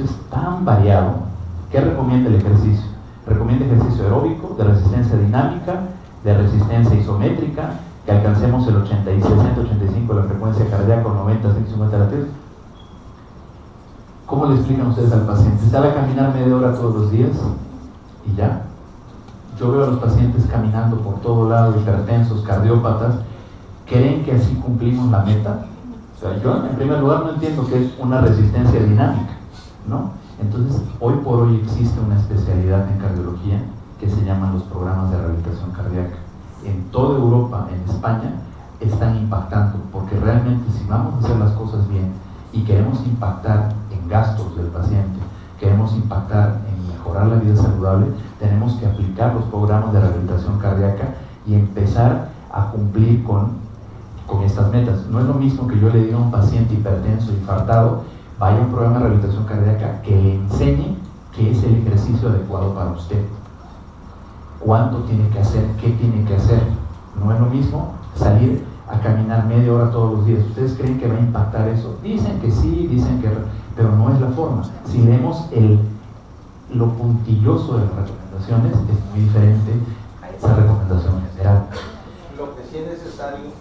es tan variado. ¿Qué recomienda el ejercicio? Recomienda ejercicio aeróbico, de resistencia dinámica, de resistencia isométrica, que alcancemos el 60-85 de la frecuencia cardíaca, 90-150 latidos. ¿Cómo le explican ustedes al paciente? ¿Sale a caminar media hora todos los días? Y ya. Yo veo a los pacientes caminando por todo lado, hipertensos, cardiópatas. ¿Creen que así cumplimos la meta? O sea, yo en primer lugar no entiendo qué es una resistencia dinámica, ¿no? Entonces, hoy por hoy existe una especialidad en cardiología que se llaman los programas de rehabilitación cardíaca. En toda Europa, en España, están impactando, porque realmente si vamos a hacer las cosas bien y queremos impactar en gastos del paciente, queremos impactar en mejorar la vida saludable, tenemos que aplicar los programas de rehabilitación cardíaca y empezar a cumplir con estas metas. No es lo mismo que yo le diga a un paciente hipertenso, infartado, vaya a un programa de rehabilitación cardíaca que le enseñe qué es el ejercicio adecuado para usted, cuánto tiene que hacer, qué tiene que hacer. No es lo mismo salir a caminar media hora todos los días. ¿Ustedes creen que va a impactar eso? Dicen que sí, pero no es la forma. Si leemos lo puntilloso de las recomendaciones, es muy diferente a esa recomendación general. Lo que sí es necesario,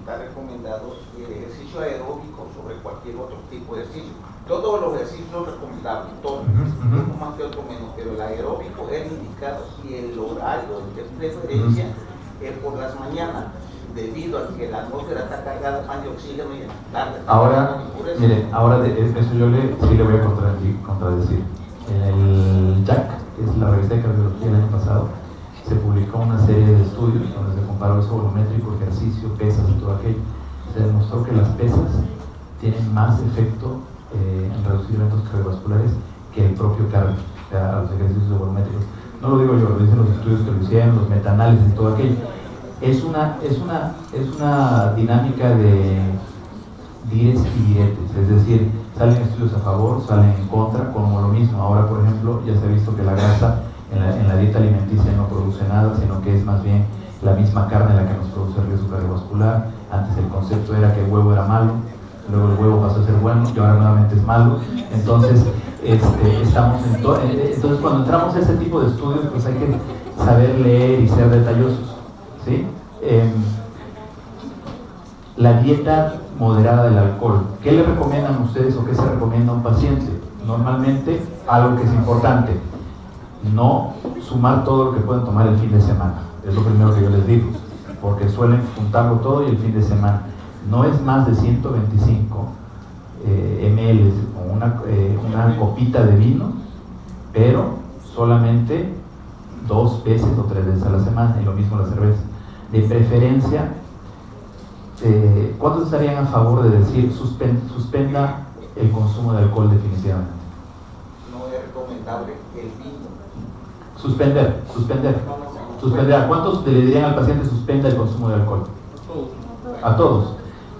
está recomendado el ejercicio aeróbico sobre cualquier otro tipo de ejercicio. Todos los ejercicios son recomendables, todos, uno más que otro menos, pero el aeróbico es indicado y el horario de preferencia es por las mañanas, debido a que la atmósfera está cargada más de oxígeno y en la tarde. Ahora, mire, ahora de eso yo sí le voy a contradecir. En el JAC, que es la revista de cardiología, el año pasado, se publicó una serie de estudios donde se comparó eso volumétrico, ejercicio, pesas y todo aquello. Se demostró que las pesas tienen más efecto en reducir eventos cardiovasculares que el propio cardio, o sea, los ejercicios volumétricos. No lo digo yo, lo dicen los estudios que lo hicieron, los metaanálisis y todo aquello. Es una dinámica de dimes y diretes, es decir, salen estudios a favor, salen en contra, como lo mismo. Ahora, por ejemplo, ya se ha visto que la grasa en la dieta alimenticia no produce nada, sino que es más bien la misma carne la que nos produce riesgo cardiovascular. Antes el concepto era que el huevo era malo, luego el huevo pasó a ser bueno y ahora nuevamente es malo. Entonces, entonces cuando entramos a ese tipo de estudios, pues hay que saber leer y ser detallosos, ¿sí? La dieta moderada del alcohol, ¿qué le recomiendan ustedes o qué se recomienda a un paciente? Normalmente, algo que es importante, no sumar todo lo que pueden tomar el fin de semana, es lo primero que yo les digo, porque suelen juntarlo todo y el fin de semana. No es más de 125 ml o una copita de vino, pero solamente 2 veces o 3 veces a la semana, y lo mismo la cerveza. De preferencia, ¿cuántos estarían a favor de decir suspenda el consumo de alcohol definitivamente? No es recomendable el vino. Suspender. ¿A cuántos le dirían al paciente suspenda el consumo de alcohol? A todos.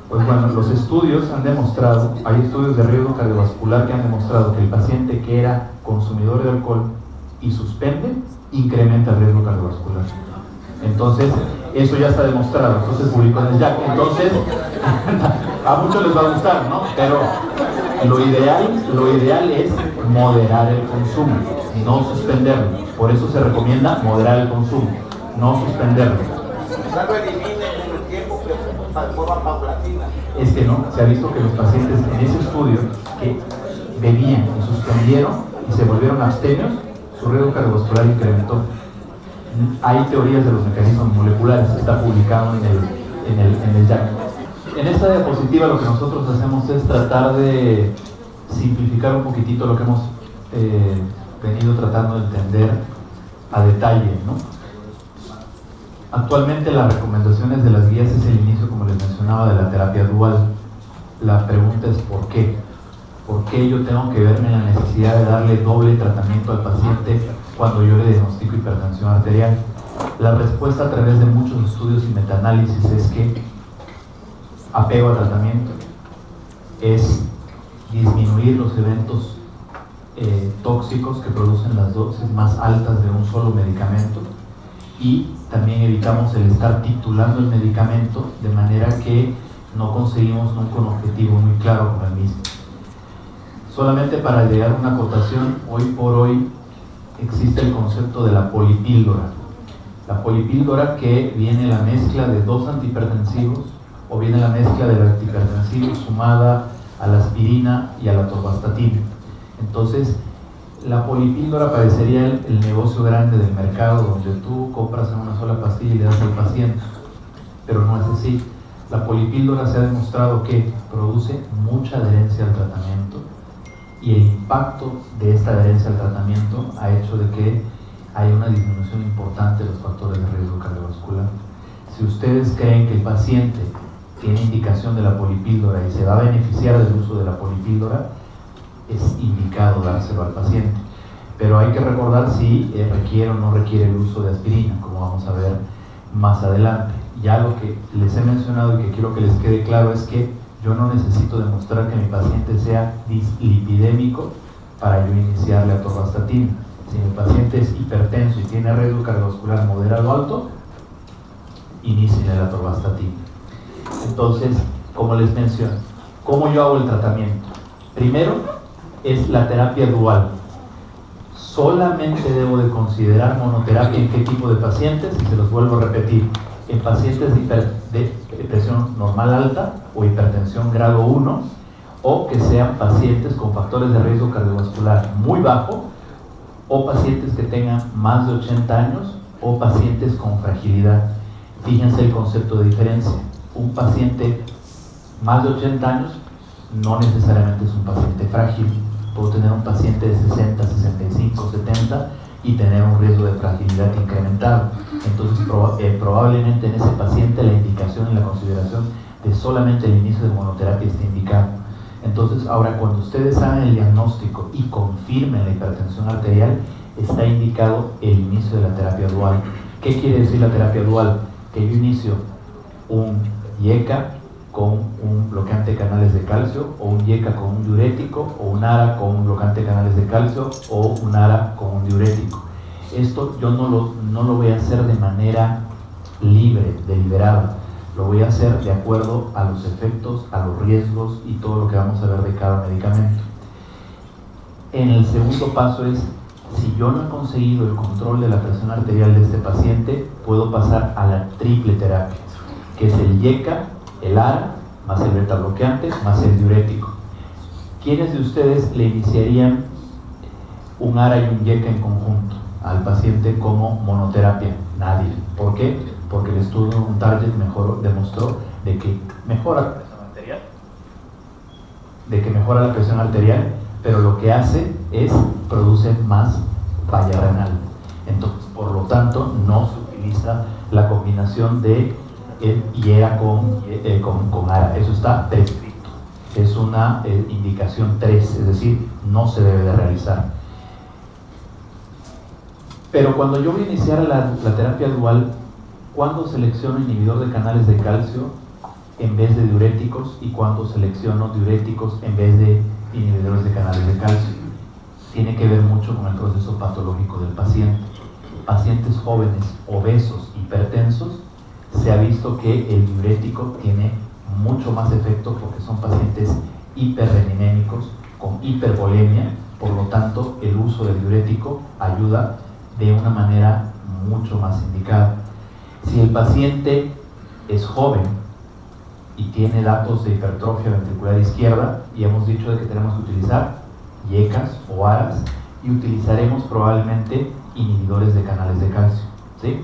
Pues bueno, los estudios han demostrado, hay estudios de riesgo cardiovascular que han demostrado que el paciente que era consumidor de alcohol y suspende, incrementa el riesgo cardiovascular. Entonces, eso ya está demostrado, eso se publicó en el JAC. Entonces, a muchos les va a gustar, ¿no? Pero lo ideal es moderar el consumo, no suspenderlo. Por eso se recomienda moderar el consumo, no suspenderlo. Quizás lo elimine en el tiempo, pero de forma paulatina. Es que no, se ha visto que los pacientes en ese estudio que bebían y suspendieron y se volvieron abstemios, su riesgo cardiovascular incrementó. Hay teorías de los mecanismos moleculares, está publicado en el JAC. En esta diapositiva lo que nosotros hacemos es tratar de simplificar un poquitito lo que hemos venido tratando de entender a detalle, ¿no? Actualmente las recomendaciones de las guías es el inicio, como les mencionaba, de la terapia dual. La pregunta es ¿por qué? ¿Por qué yo tengo que verme en la necesidad de darle doble tratamiento al paciente cuando yo le diagnostico hipertensión arterial? La respuesta a través de muchos estudios y metaanálisis es que apego a tratamiento es disminuir los eventos tóxicos que producen las dosis más altas de un solo medicamento, y también evitamos el estar titulando el medicamento de manera que no conseguimos nunca un objetivo muy claro con el mismo. Solamente para llegar a una acotación, hoy por hoy existe el concepto de la polipíldora. La polipíldora, que viene la mezcla de 2 antihipertensivos o viene la mezcla del antihipertensivo sumada a la aspirina y a la atorvastatina. Entonces, la polipíldora parecería el negocio grande del mercado, donde tú compras en una sola pastilla y le das al paciente, pero no es así. La polipíldora se ha demostrado que produce mucha adherencia al tratamiento, y el impacto de esta adherencia al tratamiento ha hecho de que haya una disminución importante de los factores de riesgo cardiovascular. Si ustedes creen que el paciente tiene indicación de la polipíldora y se va a beneficiar del uso de la polipíldora, es indicado dárselo al paciente, pero hay que recordar si requiere o no requiere el uso de aspirina, como vamos a ver más adelante. Ya lo que les he mencionado y que quiero que les quede claro es que yo no necesito demostrar que mi paciente sea dislipidémico para yo iniciarle atorvastatina. Si mi paciente es hipertenso y tiene riesgo cardiovascular moderado alto, inicie la atorvastatina. Entonces, como les menciono, ¿cómo yo hago el tratamiento? Primero es la terapia dual. Solamente debo de considerar monoterapia en qué tipo de pacientes, y se los vuelvo a repetir, en pacientes de presión normal alta o hipertensión grado 1, o que sean pacientes con factores de riesgo cardiovascular muy bajo, o pacientes que tengan más de 80 años, o pacientes con fragilidad. Fíjense el concepto de diferencia. Un paciente más de 80 años no necesariamente es un paciente frágil. Puedo tener un paciente de 60, 65, 70 y tener un riesgo de fragilidad incrementado. Entonces probablemente en ese paciente la indicación y la consideración de solamente el inicio de monoterapia esté indicado. Entonces ahora, cuando ustedes hagan el diagnóstico y confirmen la hipertensión arterial, está indicado el inicio de la terapia dual. ¿Qué quiere decir la terapia dual? Que yo inicio un IECA con un bloqueante de canales de calcio, o un IECA con un diurético, o un ARA con un bloqueante de canales de calcio, o un ARA con un diurético. Esto yo no lo voy a hacer de manera libre, deliberada. Lo voy a hacer de acuerdo a los efectos, a los riesgos y todo lo que vamos a ver de cada medicamento. En el segundo paso es, si yo no he conseguido el control de la presión arterial de este paciente, puedo pasar a la triple terapia, que es el IECA, el ARA, más el beta bloqueante, más el diurético. ¿Quiénes de ustedes le iniciarían un ARA y un IECA en conjunto al paciente como monoterapia? Nadie. ¿Por qué? Porque el estudio un target demostró de que mejora la presión arterial, pero lo que hace es produce más falla renal. Entonces, por lo tanto, no se utiliza la combinación de IEA con ARA. Eso está prescrito. Es una indicación 3, es decir, no se debe de realizar. Pero cuando yo voy a iniciar la terapia dual, ¿cuándo selecciono inhibidor de canales de calcio en vez de diuréticos, y cuándo selecciono diuréticos en vez de inhibidores de canales de calcio? Tiene que ver mucho con el proceso patológico del paciente. Pacientes jóvenes, obesos, hipertensos, se ha visto que el diurético tiene mucho más efecto porque son pacientes hiperreninémicos con hipervolemia. Por lo tanto, el uso del diurético ayuda de una manera mucho más indicada. Si el paciente es joven y tiene datos de hipertrofia ventricular izquierda, y hemos dicho de que tenemos que utilizar IECAs o ARAs, y utilizaremos probablemente inhibidores de canales de calcio, ¿sí?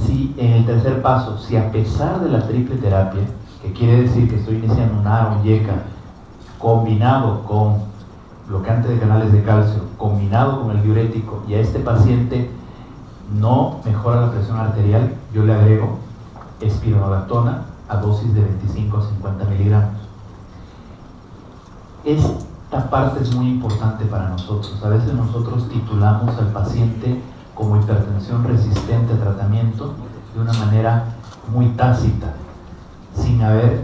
Si en el tercer paso, si a pesar de la triple terapia, que quiere decir que estoy iniciando un ARA o un IECA combinado con bloqueante de canales de calcio, combinado con el diurético, y a este paciente no mejora la presión arterial, yo le agrego espironolactona a dosis de 25 a 50 miligramos. Esta parte es muy importante para nosotros. A veces nosotros titulamos al paciente como hipertensión resistente a tratamiento de una manera muy tácita, sin haber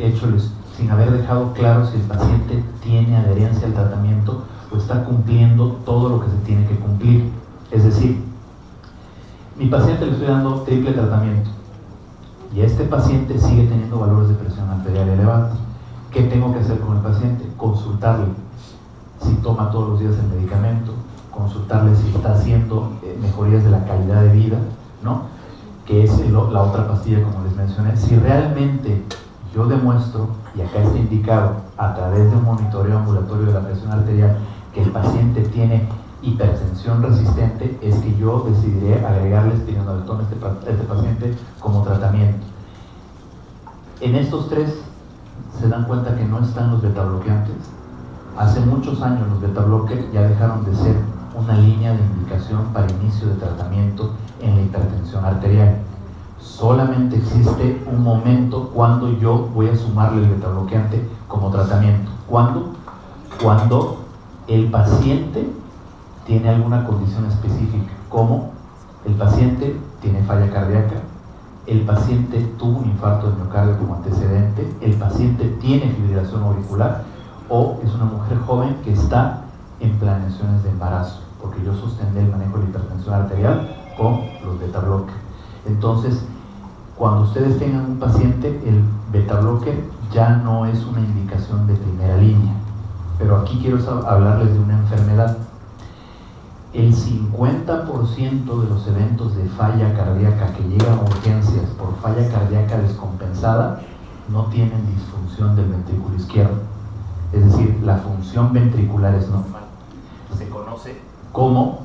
dejado claro si el paciente tiene adherencia al tratamiento o está cumpliendo todo lo que se tiene que cumplir. Es decir, mi paciente le estoy dando triple tratamiento y este paciente sigue teniendo valores de presión arterial elevados. ¿Qué tengo que hacer con el paciente? Consultarle si toma todos los días el medicamento, consultarle si está haciendo mejorías de la calidad de vida, ¿no? Que es la otra pastilla, como les mencioné. Si realmente yo demuestro, y acá está indicado a través de un monitoreo ambulatorio de la presión arterial, que el paciente tiene hipertensión resistente, es que yo decidiré agregarle espironolactona a este paciente como tratamiento. En estos tres se dan cuenta que no están los betabloqueantes. Hace muchos años los betabloques ya dejaron de ser una línea de indicación para inicio de tratamiento en la hipertensión arterial. Solamente existe un momento cuando yo voy a sumarle el betabloqueante como tratamiento. ¿Cuándo? Cuando el paciente tiene alguna condición específica, como el paciente tiene falla cardíaca, el paciente tuvo un infarto de miocardio como antecedente, el paciente tiene fibrilación auricular, o es una mujer joven que está en planeaciones de embarazo, porque yo sostené el manejo de la hipertensión arterial con los beta blocker. Entonces, cuando ustedes tengan un paciente, el beta blocker ya no es una indicación de primera línea. Pero aquí quiero hablarles de una enfermedad. El 50% de los eventos de falla cardíaca que llegan a urgencias por falla cardíaca descompensada no tienen disfunción del ventrículo izquierdo. Es decir, la función ventricular es normal. Se conoce como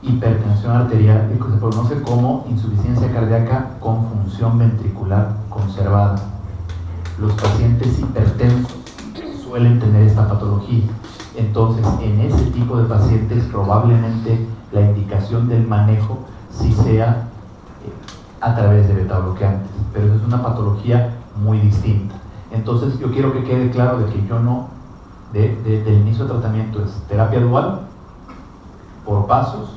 hipertensión arterial y se conoce como insuficiencia cardíaca con función ventricular conservada. Los pacientes hipertensos suelen tener esta patología. Entonces, en ese tipo de pacientes probablemente la indicación del manejo sí sea a través de beta bloqueantes, pero eso es una patología muy distinta. Entonces, yo quiero que quede claro de que yo no, del inicio de tratamiento es terapia dual, por pasos,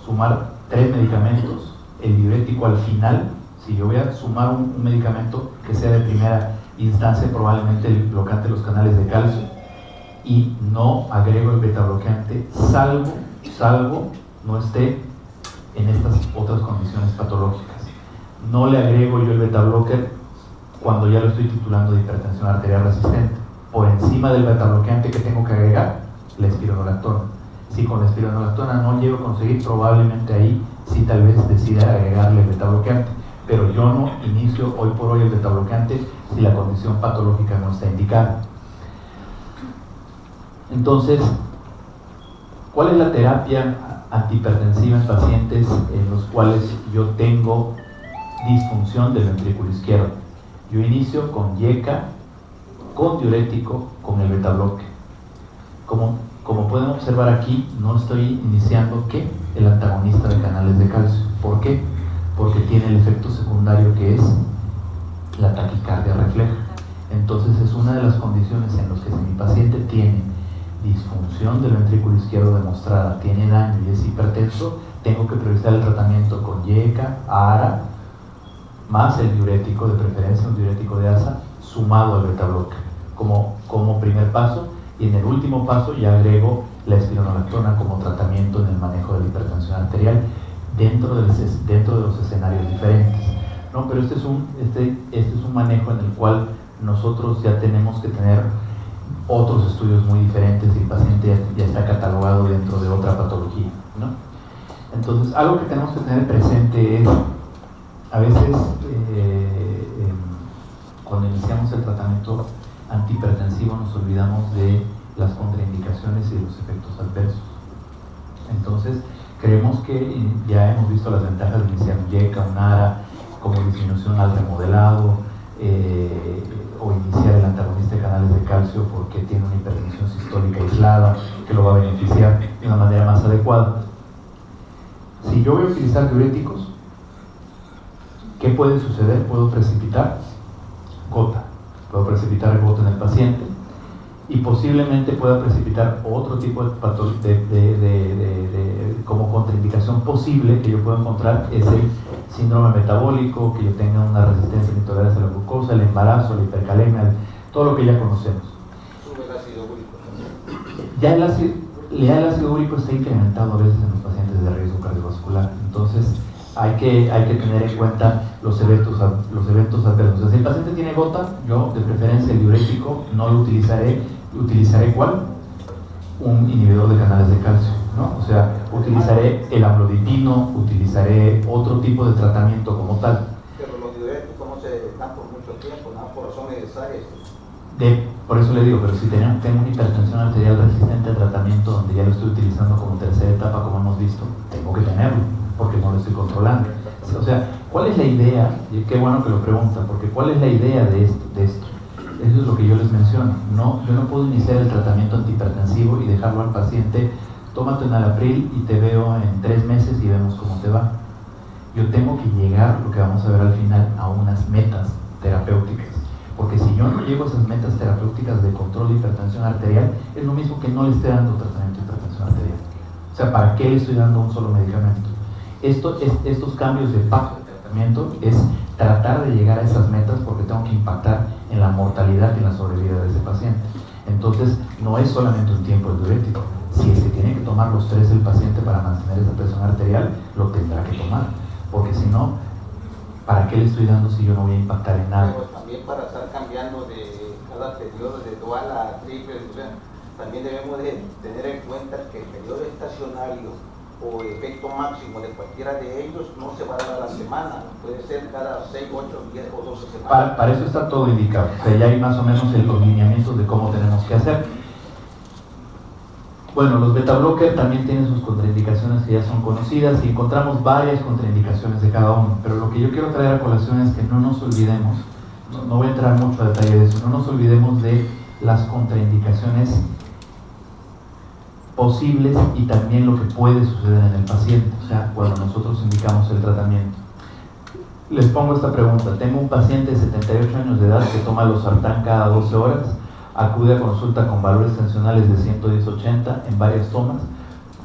sumar 3 medicamentos, el diurético al final. Si yo voy a sumar un medicamento que sea de primera instancia, probablemente el bloqueante de los canales de calcio, y no agrego el beta bloqueante, salvo no esté en estas otras condiciones patológicas. No le agrego yo el beta blocker cuando ya lo estoy titulando de hipertensión arterial resistente. Por encima del beta bloqueante que tengo que agregar, la espironolactona. Si con la espironolactona no llego a conseguir, probablemente ahí sí tal vez decida agregarle el beta bloqueante, pero yo no inicio hoy por hoy el beta bloqueante si la condición patológica no está indicada. Entonces, ¿cuál es la terapia antihipertensiva en pacientes en los cuales yo tengo disfunción del ventrículo izquierdo? Yo inicio con YECA, con diurético, con el beta bloque. Como pueden observar aquí, no estoy iniciando ¿qué? El antagonista de canales de calcio. ¿Por qué? Porque tiene el efecto secundario que es la taquicardia refleja. Entonces es una de las condiciones en las que si mi paciente tiene disfunción del ventrículo izquierdo demostrada, tiene daño y es hipertenso, tengo que priorizar el tratamiento con YECA, ARA, más el diurético, de preferencia un diurético de ASA, sumado al beta bloque, como primer paso. Y en el último paso ya agrego la espironolactona como tratamiento en el manejo de la hipertensión arterial dentro de los escenarios diferentes, ¿no? Pero este es un manejo en el cual nosotros ya tenemos que tener otros estudios muy diferentes y el paciente ya está catalogado dentro de otra patología, ¿no? Entonces, algo que tenemos que tener presente es, a veces cuando iniciamos el tratamiento antihipertensivo nos olvidamos de las contraindicaciones y de los efectos adversos. Entonces, creemos que ya hemos visto las ventajas de iniciar un YECA, un ARA, como disminución al remodelado, o iniciar el antagonista de canales de calcio porque tiene una hipertensión sistólica aislada que lo va a beneficiar de una manera más adecuada. Si yo voy a utilizar diuréticos, ¿qué puede suceder? Puedo precipitar gota. Puedo precipitar gota en el paciente y posiblemente pueda precipitar otro tipo como contraindicación posible que yo puedo encontrar es el síndrome metabólico, que yo tenga una resistencia a la intolerancia a la glucosa, el embarazo, la hipercalemia, todo lo que ya conocemos. Sube el ácido úrico. Ya el ácido úrico está incrementado a veces en los pacientes de riesgo cardiovascular, entonces hay que tener en cuenta los eventos adversos. Si el paciente tiene gota, yo de preferencia el diurético no lo utilizaré ¿cuál? Un inhibidor de canales de calcio, ¿no? O sea, utilizaré el amlodipino, utilizaré otro tipo de tratamiento como tal. Pero los diuréticos no se dan por mucho tiempo, no por razones necesarias. Por eso le digo, pero si tengo una hipertensión arterial resistente al tratamiento donde ya lo estoy utilizando como tercera etapa, como hemos visto, tengo que tenerlo, porque no lo estoy controlando. O sea, ¿cuál es la idea? Y qué bueno que lo preguntan, porque ¿cuál es la idea de esto? Eso es lo que yo les menciono. Yo no puedo iniciar el tratamiento antihipertensivo y dejarlo al paciente, tómate enalapril y te veo en 3 meses y vemos cómo te va. Yo tengo que llegar, lo que vamos a ver al final, a unas metas terapéuticas. Porque si yo no llego a esas metas terapéuticas de control de hipertensión arterial, es lo mismo que no le esté dando tratamiento de hipertensión arterial. O sea, ¿para qué le estoy dando un solo medicamento? Estos cambios de paso de tratamiento es tratar de llegar a esas metas porque tengo que impactar en la mortalidad y en la sobrevida de ese paciente. Entonces, no es solamente un tiempo el diurético. Si es que tiene que tomar los 3 el paciente para mantener esa presión arterial, lo tendrá que tomar, porque si no, ¿para qué le estoy dando si yo no voy a impactar en nada? Pero también para estar cambiando de cada periodo de dual a triple, también debemos de tener en cuenta que el periodo estacionario o efecto máximo de cualquiera de ellos no se va a dar a la semana, puede ser cada 6, 8, 10 o 12 semanas. Para eso está todo indicado, o sea, ya hay más o menos los lineamientos de cómo tenemos que hacer. Bueno, los beta blocker también tienen sus contraindicaciones que ya son conocidas y encontramos varias contraindicaciones de cada uno, pero lo que yo quiero traer a colación es que no nos olvidemos, no voy a entrar mucho a detalle de eso, no nos olvidemos de las contraindicaciones posibles y también lo que puede suceder en el paciente, o sea, cuando nosotros indicamos el tratamiento. Les pongo esta pregunta: tengo un paciente de 78 años de edad que toma losartán cada 12 horas, acude a consulta con valores tensionales de 110/80 en varias tomas,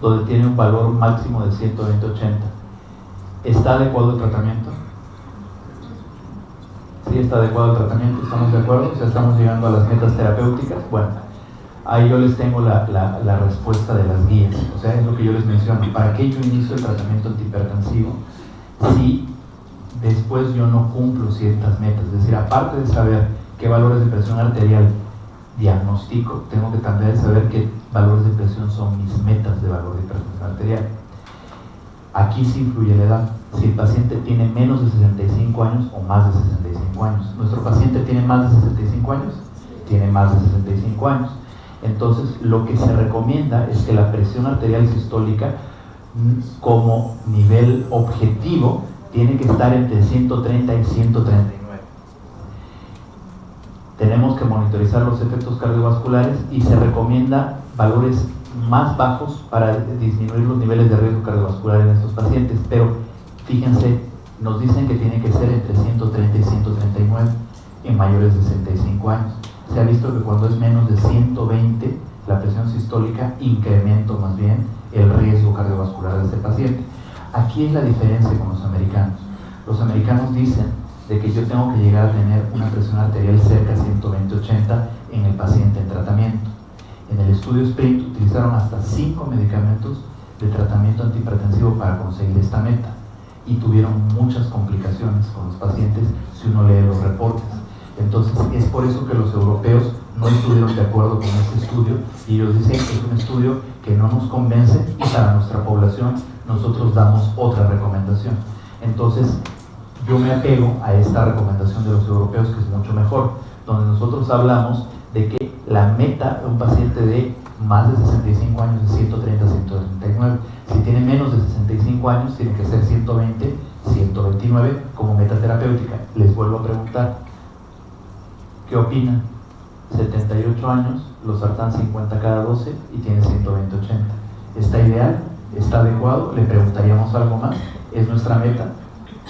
donde tiene un valor máximo de 120/80. ¿Está adecuado el tratamiento? ¿Sí está adecuado el tratamiento? ¿Estamos de acuerdo? ¿Ya estamos llegando a las metas terapéuticas? Bueno, ahí yo les tengo la respuesta de las guías, o sea, es lo que yo les menciono. ¿Para qué yo inicio el tratamiento antihipertensivo si después yo no cumplo ciertas metas? Es decir, aparte de saber qué valores de presión arterial diagnostico, tengo que también saber qué valores de presión son mis metas de valor de hipertensión arterial. Aquí sí influye la edad. Si el paciente tiene menos de 65 años o más de 65 años. ¿Nuestro paciente tiene más de 65 años? Tiene más de 65 años. Entonces, lo que se recomienda es que la presión arterial sistólica, como nivel objetivo, tiene que estar entre 130 y 139. Tenemos que monitorizar los efectos cardiovasculares y se recomienda valores más bajos para disminuir los niveles de riesgo cardiovascular en estos pacientes, pero fíjense, nos dicen que tiene que ser entre 130 y 139 en mayores de 65 años. Se ha visto que cuando es menos de 120 la presión sistólica incrementa más bien el riesgo cardiovascular de este paciente. Aquí es la diferencia con los americanos. Los americanos dicen de que yo tengo que llegar a tener una presión arterial cerca de 120/80 en el paciente en tratamiento. En el estudio SPRINT utilizaron hasta 5 medicamentos de tratamiento antihipertensivo para conseguir esta meta y tuvieron muchas complicaciones con los pacientes si uno lee los reportes. Entonces es por eso que los europeos no estuvieron de acuerdo con este estudio y ellos dicen que es un estudio que no nos convence y para nuestra población nosotros damos otra recomendación. Entonces yo me apego a esta recomendación de los europeos, que es mucho mejor, donde nosotros hablamos de que la meta de un paciente de más de 65 años es 130 a 139. Si tiene menos de 65 años, tiene que ser 120, 129 como meta terapéutica. Les vuelvo a preguntar, ¿qué opinan? 78 años, losartán 50 cada 12 y tiene 120/80. ¿Está ideal? ¿Está adecuado? ¿Le preguntaríamos algo más? ¿Es nuestra meta?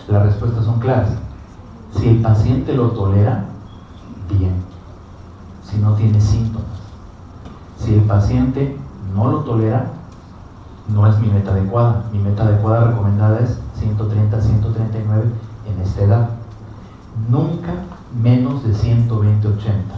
Las respuestas son claras. Si el paciente lo tolera, bien. Si no tiene síntomas. Si el paciente no lo tolera, no es mi meta adecuada. Mi meta adecuada recomendada es 130, 139 en esta edad. Nunca menos de 120/80.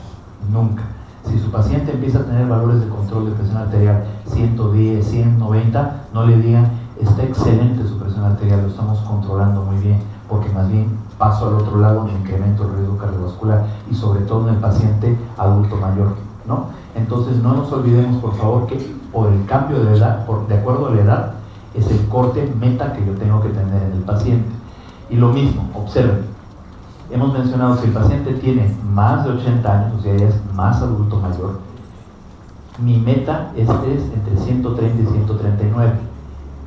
Nunca. Si su paciente empieza a tener valores de control de presión arterial 110, 190, no le digan, está excelente su presión arterial, lo estamos controlando muy bien, porque más bien paso al otro lado, me incremento el riesgo cardiovascular y sobre todo en el paciente adulto mayor, ¿no? Entonces no nos olvidemos, por favor, que por el cambio de edad, de acuerdo a la edad, es el corte meta que yo tengo que tener en el paciente. Y lo mismo, observen, hemos mencionado, si el paciente tiene más de 80 años, o sea, ya es más adulto mayor, mi meta es entre 130 y 139.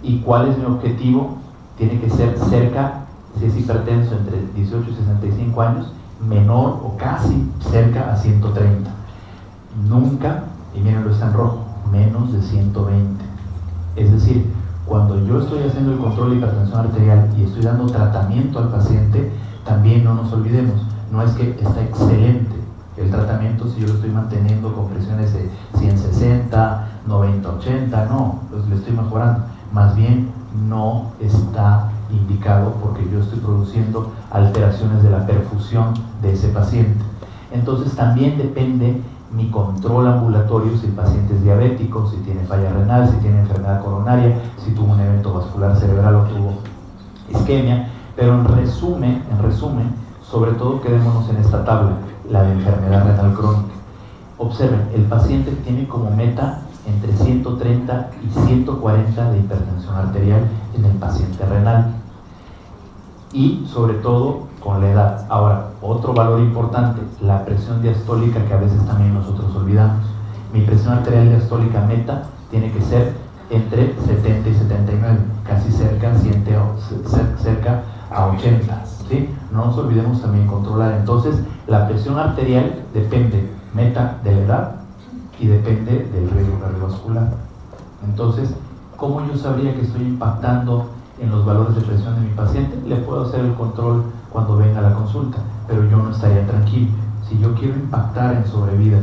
¿Y cuál es mi objetivo? Tiene que ser cerca, si es hipertenso, entre 18 y 65 años, menor o casi cerca a 130. Nunca, y mírenlo, está en rojo, menos de 120. Es decir, cuando yo estoy haciendo el control de hipertensión arterial y estoy dando tratamiento al paciente, también no nos olvidemos, no es que está excelente el tratamiento si yo lo estoy manteniendo con presiones de 160, 90, 80, no, pues le estoy mejorando. Más bien no está indicado porque yo estoy produciendo alteraciones de la perfusión de ese paciente. Entonces también depende mi control ambulatorio, si el paciente es diabético, si tiene falla renal, si tiene enfermedad coronaria, si tuvo un evento vascular cerebral o tuvo isquemia. Pero en resumen, sobre todo quedémonos en esta tabla, la de enfermedad renal crónica. Observen, el paciente tiene como meta entre 130 y 140 de hipertensión arterial en el paciente renal. Y sobre todo con la edad. Ahora, otro valor importante, la presión diastólica, que a veces también nosotros olvidamos. Mi presión arterial diastólica meta tiene que ser entre 70 y 79, casi cerca a 80, ¿sí? No nos olvidemos también controlar. Entonces, la presión arterial depende, meta, de la edad y depende del riesgo cardiovascular. Entonces, ¿cómo yo sabría que estoy impactando en los valores de presión de mi paciente? Le puedo hacer el control cuando venga a la consulta, pero yo no estaría tranquilo. Si yo quiero impactar en sobrevida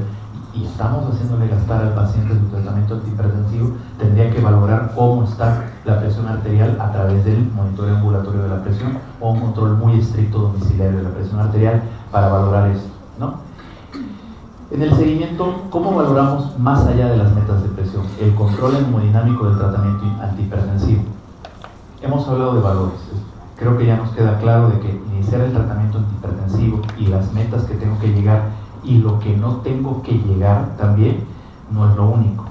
y estamos haciéndole gastar al paciente su tratamiento antihipertensivo, tendría que valorar cómo está la presión arterial a través del monitoreo ambulatorio de la presión o un control muy estricto domiciliario de la presión arterial para valorar esto, ¿no? En el seguimiento, ¿cómo valoramos más allá de las metas de presión? El control hemodinámico del tratamiento antihipertensivo. Hemos hablado de valores. Creo que ya nos queda claro de que iniciar el tratamiento antihipertensivo y las metas que tengo que llegar y lo que no tengo que llegar también no es lo único.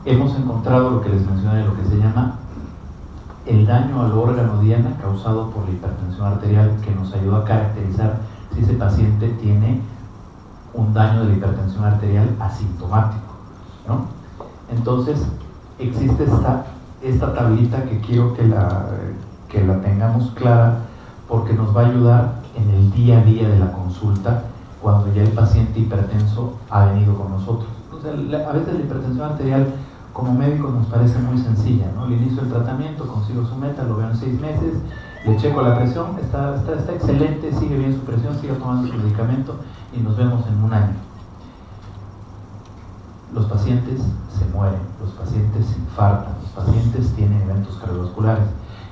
Hemos encontrado lo que les mencioné, lo que se llama el daño al órgano diana causado por la hipertensión arterial, que nos ayuda a caracterizar si ese paciente tiene un daño de la hipertensión arterial asintomático, ¿no? Entonces, existe esta tablita que quiero que la tengamos clara, porque nos va a ayudar en el día a día de la consulta cuando ya el paciente hipertenso ha venido con nosotros. O sea, a veces la hipertensión arterial como médicos nos parece muy sencilla, ¿no? Le inicio el tratamiento, consigo su meta, lo veo en 6 meses, le checo la presión, está excelente, sigue bien su presión, sigue tomando su medicamento y nos vemos en 1 año. Los pacientes se mueren, los pacientes se infartan, los pacientes tienen eventos cardiovasculares.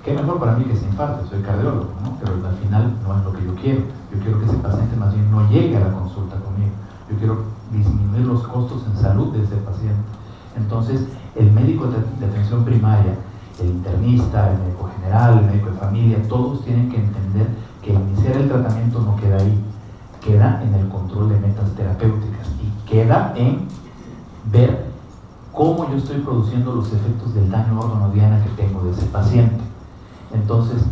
¿Qué mejor para mí que se infarte? Soy cardiólogo, ¿no? Pero al final no es lo que yo quiero. Yo quiero que ese paciente más bien no llegue a la consulta conmigo. Yo quiero disminuir los costos en salud de ese paciente. Entonces, el médico de atención primaria, el internista, el médico general, el médico de familia, todos tienen que entender que iniciar el tratamiento no queda ahí, queda en el control de metas terapéuticas y queda en ver cómo yo estoy produciendo los efectos del daño órgano diana que tengo de ese paciente. Entonces,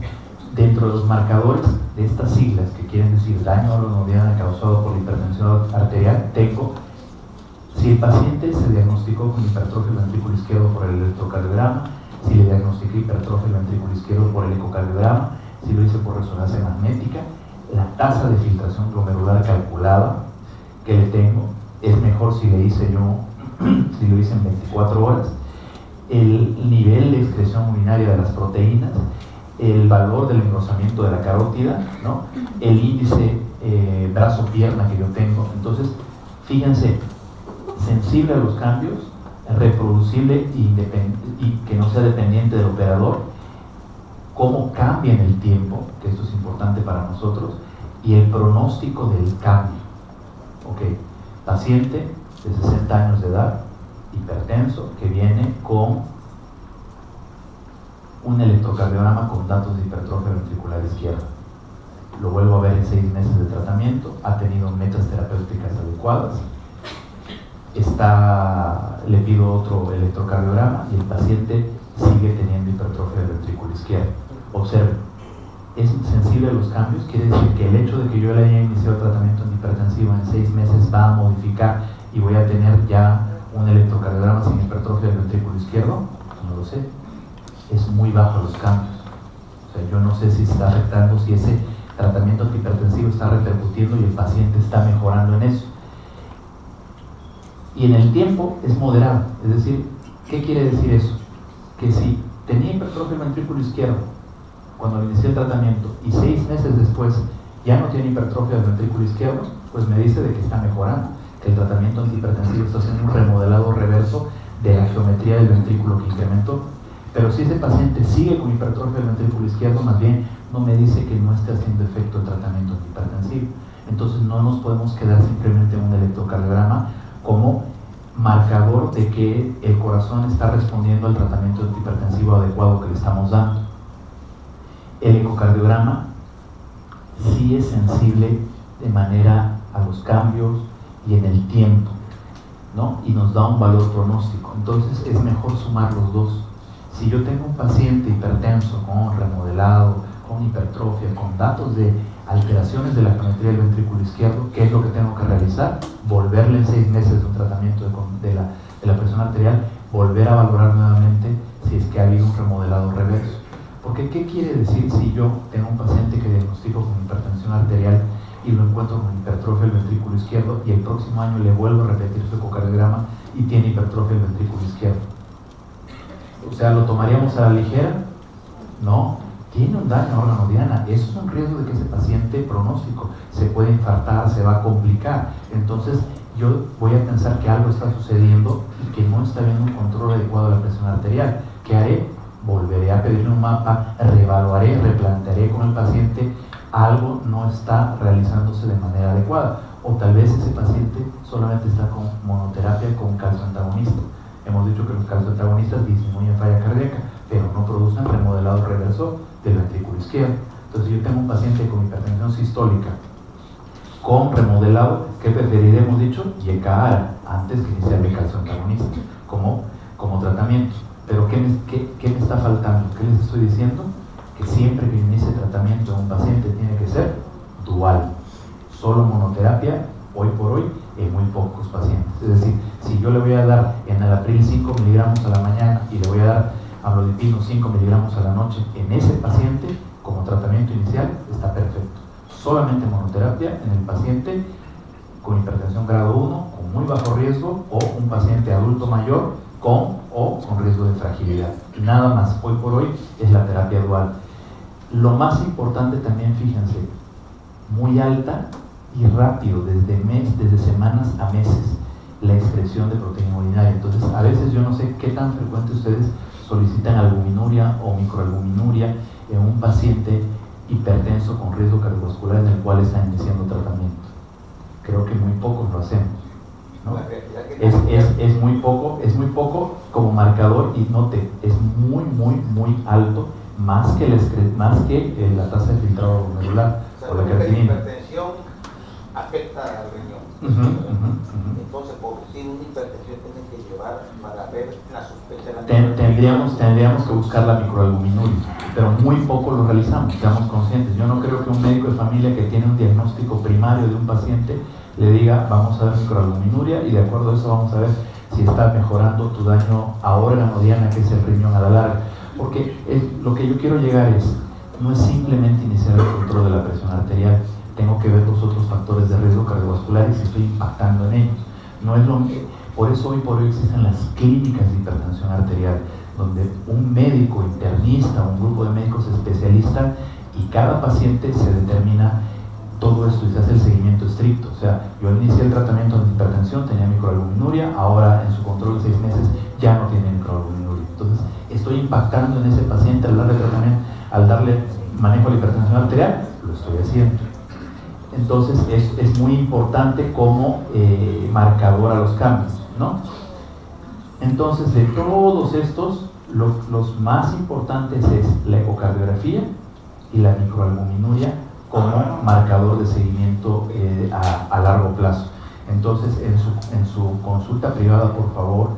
dentro de los marcadores de estas siglas, que quieren decir daño órgano diana causado por la hipertensión arterial, tengo si el paciente se diagnosticó con hipertrofia del ventrículo izquierdo por el electrocardiograma, si le diagnostiqué hipertrofia del ventrículo izquierdo por el ecocardiograma, si lo hice por resonancia magnética, la tasa de filtración glomerular calculada que le tengo es mejor si le hice yo, si lo hice en 24 horas, el nivel de excreción urinaria de las proteínas, el valor del engrosamiento de la carótida, ¿no? El índice brazo-pierna que yo tengo. Entonces, fíjense, sensible a los cambios, reproducible y que no sea dependiente del operador, cómo cambia en el tiempo, que esto es importante para nosotros, y el pronóstico del cambio. Ok, paciente de 60 años de edad, hipertenso, que viene con un electrocardiograma con datos de hipertrofia ventricular izquierda. Lo vuelvo a ver en 6 meses de tratamiento, ha tenido metas terapéuticas adecuadas, le pido otro electrocardiograma y el paciente sigue teniendo hipertrofia del ventrículo izquierdo. Observen, es sensible a los cambios, quiere decir que el hecho de que yo le haya iniciado el tratamiento antihipertensivo en 6 meses va a modificar y voy a tener ya un electrocardiograma sin hipertrofia del ventrículo izquierdo, no lo sé, es muy bajo los cambios. O sea, yo no sé si está afectando, si ese tratamiento antihipertensivo está repercutiendo y el paciente está mejorando en eso. Y en el tiempo es moderado, es decir, ¿qué quiere decir eso? Que si tenía hipertrofia del ventrículo izquierdo cuando inicié el tratamiento y 6 meses después ya no tiene hipertrofia del ventrículo izquierdo, pues me dice de que está mejorando, que el tratamiento antihipertensivo está haciendo un remodelado reverso de la geometría del ventrículo que incrementó. Pero si ese paciente sigue con hipertrofia del ventrículo izquierdo, más bien no me dice que no esté haciendo efecto el tratamiento antihipertensivo. Entonces no nos podemos quedar simplemente en un electrocardiograma como marcador de que el corazón está respondiendo al tratamiento antihipertensivo adecuado que le estamos dando. El ecocardiograma sí es sensible de manera a los cambios y en el tiempo, ¿no? Y nos da un valor pronóstico. Entonces es mejor sumar los dos. Si yo tengo un paciente hipertenso con remodelado, con hipertrofia, con datos de alteraciones de la geometría del ventrículo izquierdo, ¿qué es lo que tengo que realizar? Volverle en 6 meses de un tratamiento de la presión arterial, volver a valorar nuevamente si es que ha habido un remodelado reverso. Porque ¿qué quiere decir si yo tengo un paciente que diagnostico con hipertensión arterial y lo encuentro con hipertrofia del ventrículo izquierdo y el próximo año le vuelvo a repetir su ecocardiograma y tiene hipertrofia del ventrículo izquierdo? O sea, ¿lo tomaríamos a la ligera? No. Tiene un daño a órgano diana. Eso es un riesgo de que ese paciente pronóstico se puede infartar, se va a complicar. Entonces yo voy a pensar que algo está sucediendo y que no está habiendo un control adecuado de la presión arterial. ¿Qué haré? Volveré a pedirle un mapa, reevaluaré, replantearé con el paciente, algo no está realizándose de manera adecuada. O tal vez ese paciente solamente está con monoterapia con calcio antagonista. Hemos dicho que los calcioantagonistas disminuyen falla cardíaca, pero no producen remodelado reverso del ventrículo izquierdo. Entonces, si yo tengo un paciente con hipertensión sistólica con remodelado, ¿qué preferiría? Hemos dicho YECA-ARA, antes que iniciarle calcioantagonista como tratamiento. Pero ¿qué me está faltando? ¿Qué les estoy diciendo? Que siempre que inicie tratamiento de un paciente tiene que ser dual. Solo monoterapia, hoy por hoy, en muy pocos pacientes. Es decir, si yo le voy a dar enalapril 5 miligramos a la mañana y le voy a dar amlodipino 5 miligramos a la noche en ese paciente como tratamiento inicial, está perfecto. Solamente monoterapia en el paciente con hipertensión grado 1, con muy bajo riesgo, o un paciente adulto mayor con riesgo de fragilidad. Nada más, hoy por hoy es la terapia dual. Lo más importante también, fíjense, muy alta y rápido, desde semanas a meses, la expresión de proteína urinaria. Entonces, a veces yo no sé qué tan frecuente ustedes solicitan albuminuria o microalbuminuria en un paciente hipertenso con riesgo cardiovascular en el cual están iniciando tratamiento. Creo que muy pocos lo hacemos, ¿no? Es muy poco como marcador, y note, es muy alto, más que la tasa de filtrado glomerular o la creatinina. La hipertensión afecta al riñón. Entonces, por si una hipertensión tiene que llevar para ver la sospecha de la tendríamos que buscar la microalbuminuria, pero muy poco lo realizamos, seamos conscientes. Yo no creo que un médico de familia que tiene un diagnóstico primario de un paciente le diga, vamos a ver microalbuminuria y de acuerdo a eso vamos a ver si está mejorando tu daño a órgano diana, que es el riñón a la larga. Porque lo que yo quiero llegar no es simplemente iniciar el control de la presión arterial, tengo que ver los otros factores de riesgo cardiovascular y si estoy impactando en ellos. No es por eso hoy por hoy existen las clínicas de hipertensión arterial, donde un médico internista, un grupo de médicos especialistas, y cada paciente se determina todo esto y se hace el seguimiento estricto. O sea, yo inicié el tratamiento de hipertensión, tenía microalbuminuria, ahora en su control de 6 meses ya no tiene microalbuminuria. Entonces, estoy impactando en ese paciente al darle tratamiento, al darle manejo de la hipertensión arterial, lo estoy haciendo. Entonces, es muy importante como marcador a los cambios, ¿no? Entonces, de todos estos, los más importantes es la ecocardiografía y la microalbuminuria como marcador de seguimiento a largo plazo. Entonces, en su consulta privada, por favor,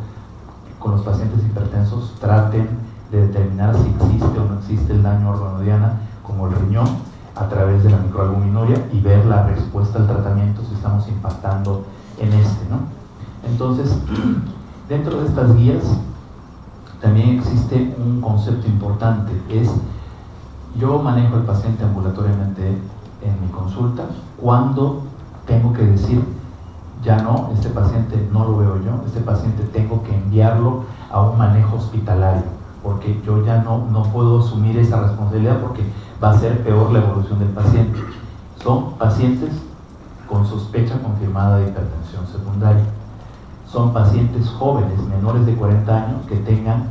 con los pacientes hipertensos, traten de determinar si existe o no existe el daño órgano diana, como el riñón, a través de la microalbuminuria, y ver la respuesta al tratamiento si estamos impactando en ¿no? Entonces, dentro de estas guías también existe un concepto importante, yo manejo al paciente ambulatoriamente en mi consulta cuando tengo que decir, ya no, este paciente no lo veo yo, este paciente tengo que enviarlo a un manejo hospitalario, porque yo ya no puedo asumir esa responsabilidad porque va a ser peor la evolución del paciente. Son pacientes con sospecha confirmada de hipertensión secundaria. Son pacientes jóvenes, menores de 40 años, que tengan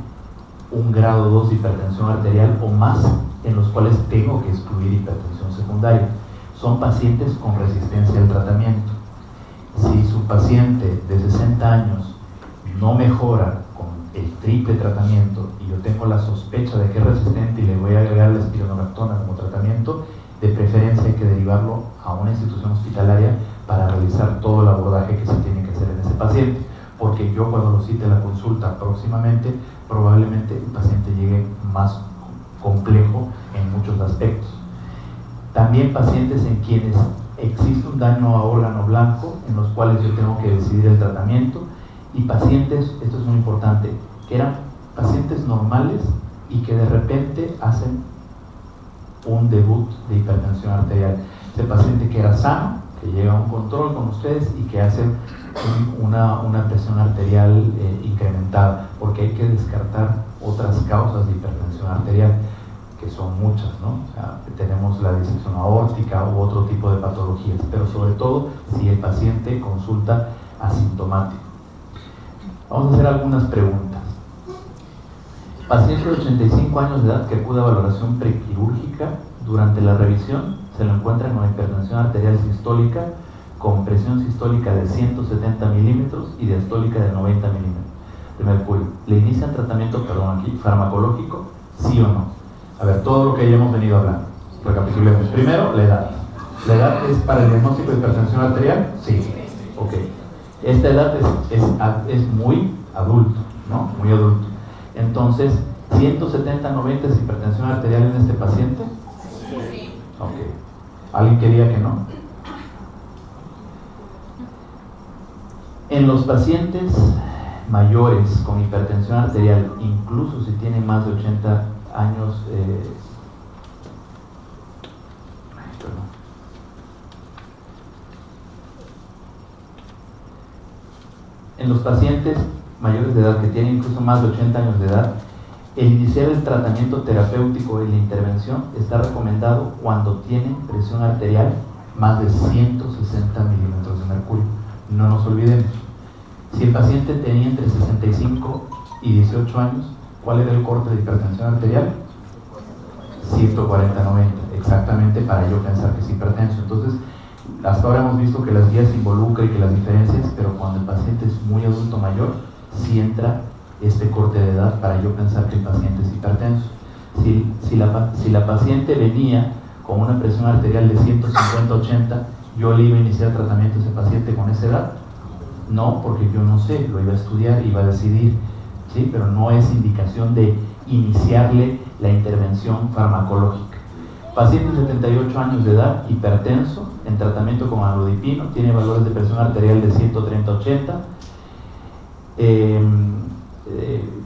un grado 2 de hipertensión arterial o más, en los cuales tengo que excluir hipertensión secundaria. Son pacientes con resistencia al tratamiento. Si su paciente de 60 años no mejora con el triple tratamiento y yo tengo la sospecha de que es resistente y le voy a agregar la espironolactona como tratamiento, de preferencia hay que derivarlo a una institución hospitalaria para realizar todo el abordaje que se tiene que hacer en ese paciente, porque yo cuando lo cite a la consulta próximamente, probablemente el paciente llegue más complejo en muchos aspectos. También pacientes en quienes existe un daño a órgano blanco, en los cuales yo tengo que decidir el tratamiento, y pacientes, esto es muy importante, que eran pacientes normales y que de repente hacen un debut de hipertensión arterial. Ese paciente que era sano, que llega a un control con ustedes y que hace una presión arterial incrementada, porque hay que descartar otras causas de hipertensión arterial, que son muchas, ¿no? O sea, tenemos la disección aórtica u otro tipo de patologías, pero sobre todo si el paciente consulta asintomático. Vamos a hacer algunas preguntas. Paciente de 85 años de edad que acude a valoración prequirúrgica, durante la revisión se lo encuentra con hipertensión arterial sistólica, con presión sistólica de 170 milímetros y diastólica de 90 milímetros de mercurio. ¿Le inician tratamiento, farmacológico? ¿Sí o no? A ver, todo lo que ya hemos venido hablando. Recapitulemos. Primero, la edad. ¿La edad es para el diagnóstico de hipertensión arterial? Sí. Ok. Esta edad es muy adulto, ¿no? Muy adulto. Entonces, 170-90 es hipertensión arterial en este paciente. Sí. Ok. ¿Alguien quería que no? En los pacientes mayores con hipertensión arterial, incluso si tienen más de 80 años, en los pacientes mayores de edad que tienen incluso más de 80 años de edad, el iniciar el tratamiento terapéutico y la intervención está recomendado cuando tienen presión arterial más de 160 milímetros de mercurio. No nos olvidemos, si el paciente tenía entre 65 y 18 años, ¿cuál era el corte de hipertensión arterial? 140-90, exactamente, para yo pensar que es hipertenso. Entonces, hasta ahora hemos visto que las guías involucran y que las diferencias, pero cuando el paciente es muy adulto mayor, sí entra este corte de edad para yo pensar que el paciente es hipertenso. Si la paciente venía con una presión arterial de 150-80, ¿yo le iba a iniciar tratamiento a ese paciente con esa edad? No, porque yo no sé, lo iba a estudiar, iba a decidir, ¿sí? Pero no es indicación de iniciarle la intervención farmacológica. Paciente de 78 años de edad, hipertenso, en tratamiento con amlodipino, tiene valores de presión arterial de 130-80,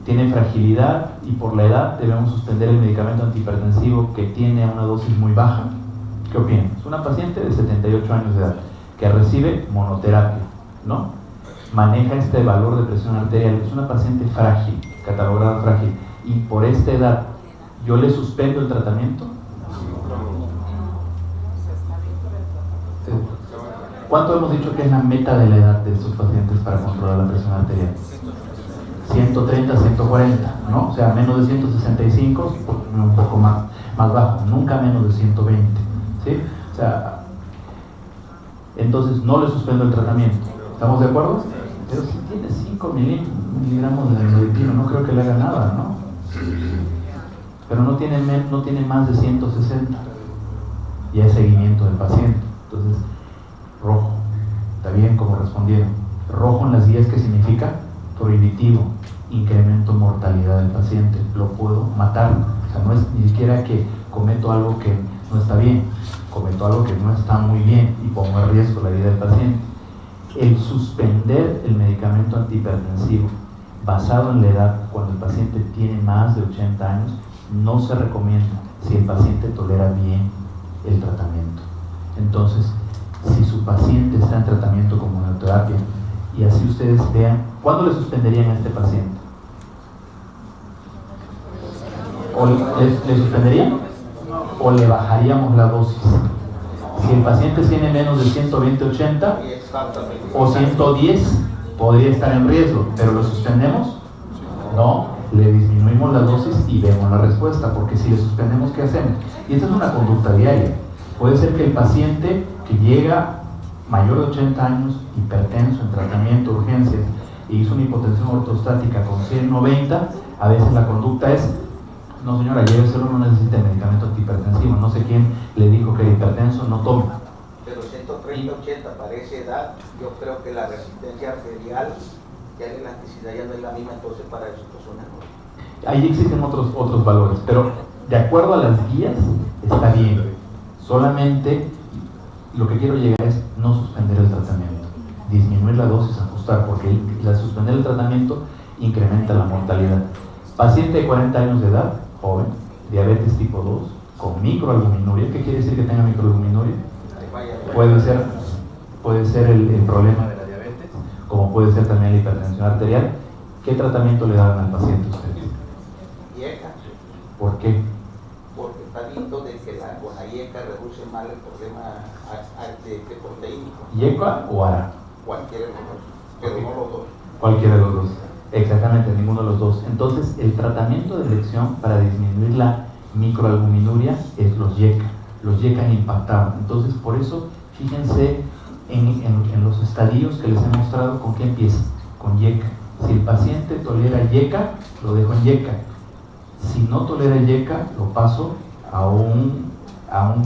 tiene fragilidad y por la edad debemos suspender el medicamento antihipertensivo que tiene una dosis muy baja. ¿Qué opinan? Es una paciente de 78 años de edad que recibe monoterapia, ¿no? Maneja este valor de presión arterial, es una paciente frágil, catalogada frágil, y por esta edad, ¿yo le suspendo el tratamiento? ¿Cuánto hemos dicho que es la meta de la edad de estos pacientes para controlar la presión arterial? 130, 140, ¿no? O sea, menos de 165, un poco más bajo, nunca menos de 120, ¿sí? O sea, entonces no le suspendo el tratamiento. ¿Estamos de acuerdo? Pero si tiene 5 miligramos de amlodipino, no creo que le haga nada, ¿no? Pero no tiene más de 160 y hay seguimiento del paciente. Entonces, rojo, está bien como respondieron. Rojo en las guías, ¿qué significa? Prohibitivo, incremento mortalidad del paciente, lo puedo matar. O sea, no es ni siquiera que cometo algo que no está bien, cometo algo que no está muy bien y pongo en riesgo la vida del paciente. El suspender el medicamento antihipertensivo basado en la edad, cuando el paciente tiene más de 80 años, no se recomienda si el paciente tolera bien el tratamiento. Entonces, si su paciente está en tratamiento con monoterapia y así ustedes vean, ¿cuándo le suspenderían a este paciente? ¿O le suspenderían? ¿O le bajaríamos la dosis? Si el paciente tiene menos de 120-80 o 110, podría estar en riesgo, pero ¿lo suspendemos? No. le disminuimos la dosis y vemos la respuesta, porque si le suspendemos, ¿qué hacemos? Y esta es una conducta diaria. Puede ser que el paciente que llega mayor de 80 años, hipertenso, en tratamiento, urgencias, y hizo una hipotensión ortostática con 190, a veces la conducta es: no señora, lléveselo, no necesita medicamento antihipertensivo, no sé quién le dijo que era hipertenso, no tome. Pero 130, 80 para esa edad, yo creo que la resistencia arterial, ya la elasticidad ya no es la misma, entonces para esas personas no. Ahí existen otros valores, pero de acuerdo a las guías está bien. Solamente lo que quiero llegar es no suspender el tratamiento, disminuir la dosis, ajustar, porque la suspender el tratamiento incrementa la mortalidad. Paciente de 40 años de edad, joven, diabetes tipo 2, con microalbuminuria. ¿Qué quiere decir que tenga microalbuminuria? Puede ser el problema de la diabetes, como puede ser también la hipertensión arterial. ¿Qué tratamiento le dan al paciente ustedes? IECA. ¿Por qué? Porque está visto de que con la IECA reduce mal el problema de proteínico. ¿IECA o ARA? Cualquiera de los dos, pero no los dos. Cualquiera de los dos. Exactamente, ninguno de los dos. Entonces, el tratamiento de elección para disminuir la microalbuminuria es los YECA. Los YECA han impactado. Entonces, por eso, fíjense en los estadios que les he mostrado, ¿con qué empieza? Con YECA. Si el paciente tolera YECA, lo dejo en YECA. Si no tolera YECA, lo paso a un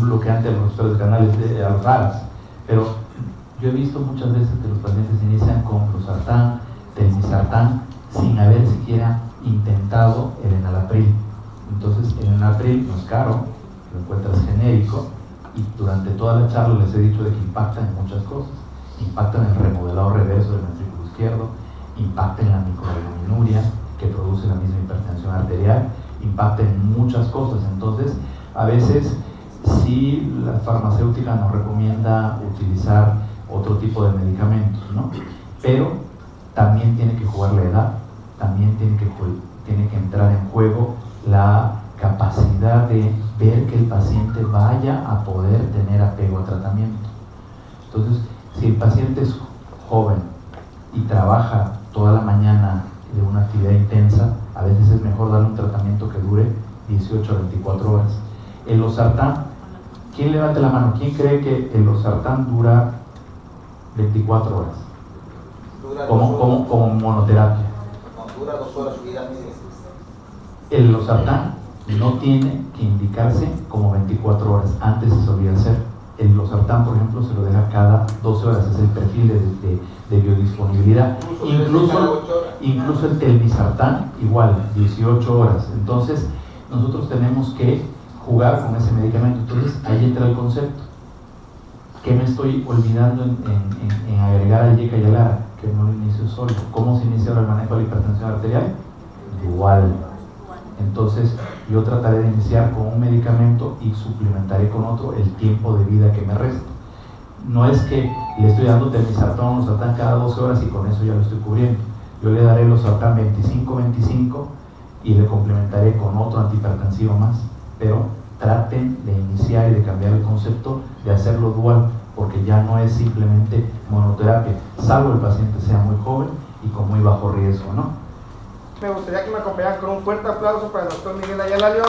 bloqueante de los receptores canales, a los ARAS. Pero yo he visto muchas veces que los pacientes inician con losartán, telmisartán, sin haber siquiera intentado el enalapril. Entonces, el enalapril no es caro, lo encuentras genérico, y durante toda la charla les he dicho de que impacta en muchas cosas. Impacta en el remodelado reverso del ventrículo izquierdo, impacta en la microalbuminuria, que produce la misma hipertensión arterial, impacta en muchas cosas. Entonces, a veces, sí, la farmacéutica nos recomienda utilizar otro tipo de medicamentos, ¿no? Pero también tiene que jugar la edad, también tiene que entrar en juego la capacidad de ver que el paciente vaya a poder tener apego al tratamiento. Entonces, si el paciente es joven y trabaja toda la mañana de una actividad intensa, a veces es mejor darle un tratamiento que dure 18 a 24 horas. El losartán, ¿quién levanta la mano? ¿Quién cree que el losartán dura 24 horas? Como monoterapia. No, dura 2 horas su vida media. El losartán no tiene que indicarse como 24 horas, antes se solía hacer. El losartán, por ejemplo, se lo deja cada 12 horas, es el perfil de biodisponibilidad. Incluso el telmisartán, igual, 18 horas. Entonces, nosotros tenemos que jugar con ese medicamento. Entonces, ahí entra el concepto. ¿Qué me estoy olvidando en agregar al YECA y al ARA? Que no lo inicio solo. ¿Cómo se inicia ahora el manejo de la hipertensión arterial? Igual. Entonces, yo trataré de iniciar con un medicamento y suplementaré con otro el tiempo de vida que me resta. No es que le estoy dando telmisartán o losartán cada 12 horas y con eso ya lo estoy cubriendo. Yo le daré losartán 25-25 y le complementaré con otro antihipertensivo más. Pero traten de iniciar y de cambiar el concepto, de hacerlo dual, porque ya no es simplemente monoterapia, salvo el paciente sea muy joven y con muy bajo riesgo, ¿no? Me gustaría que me acompañaran con un fuerte aplauso para el doctor Miguel Ayala León.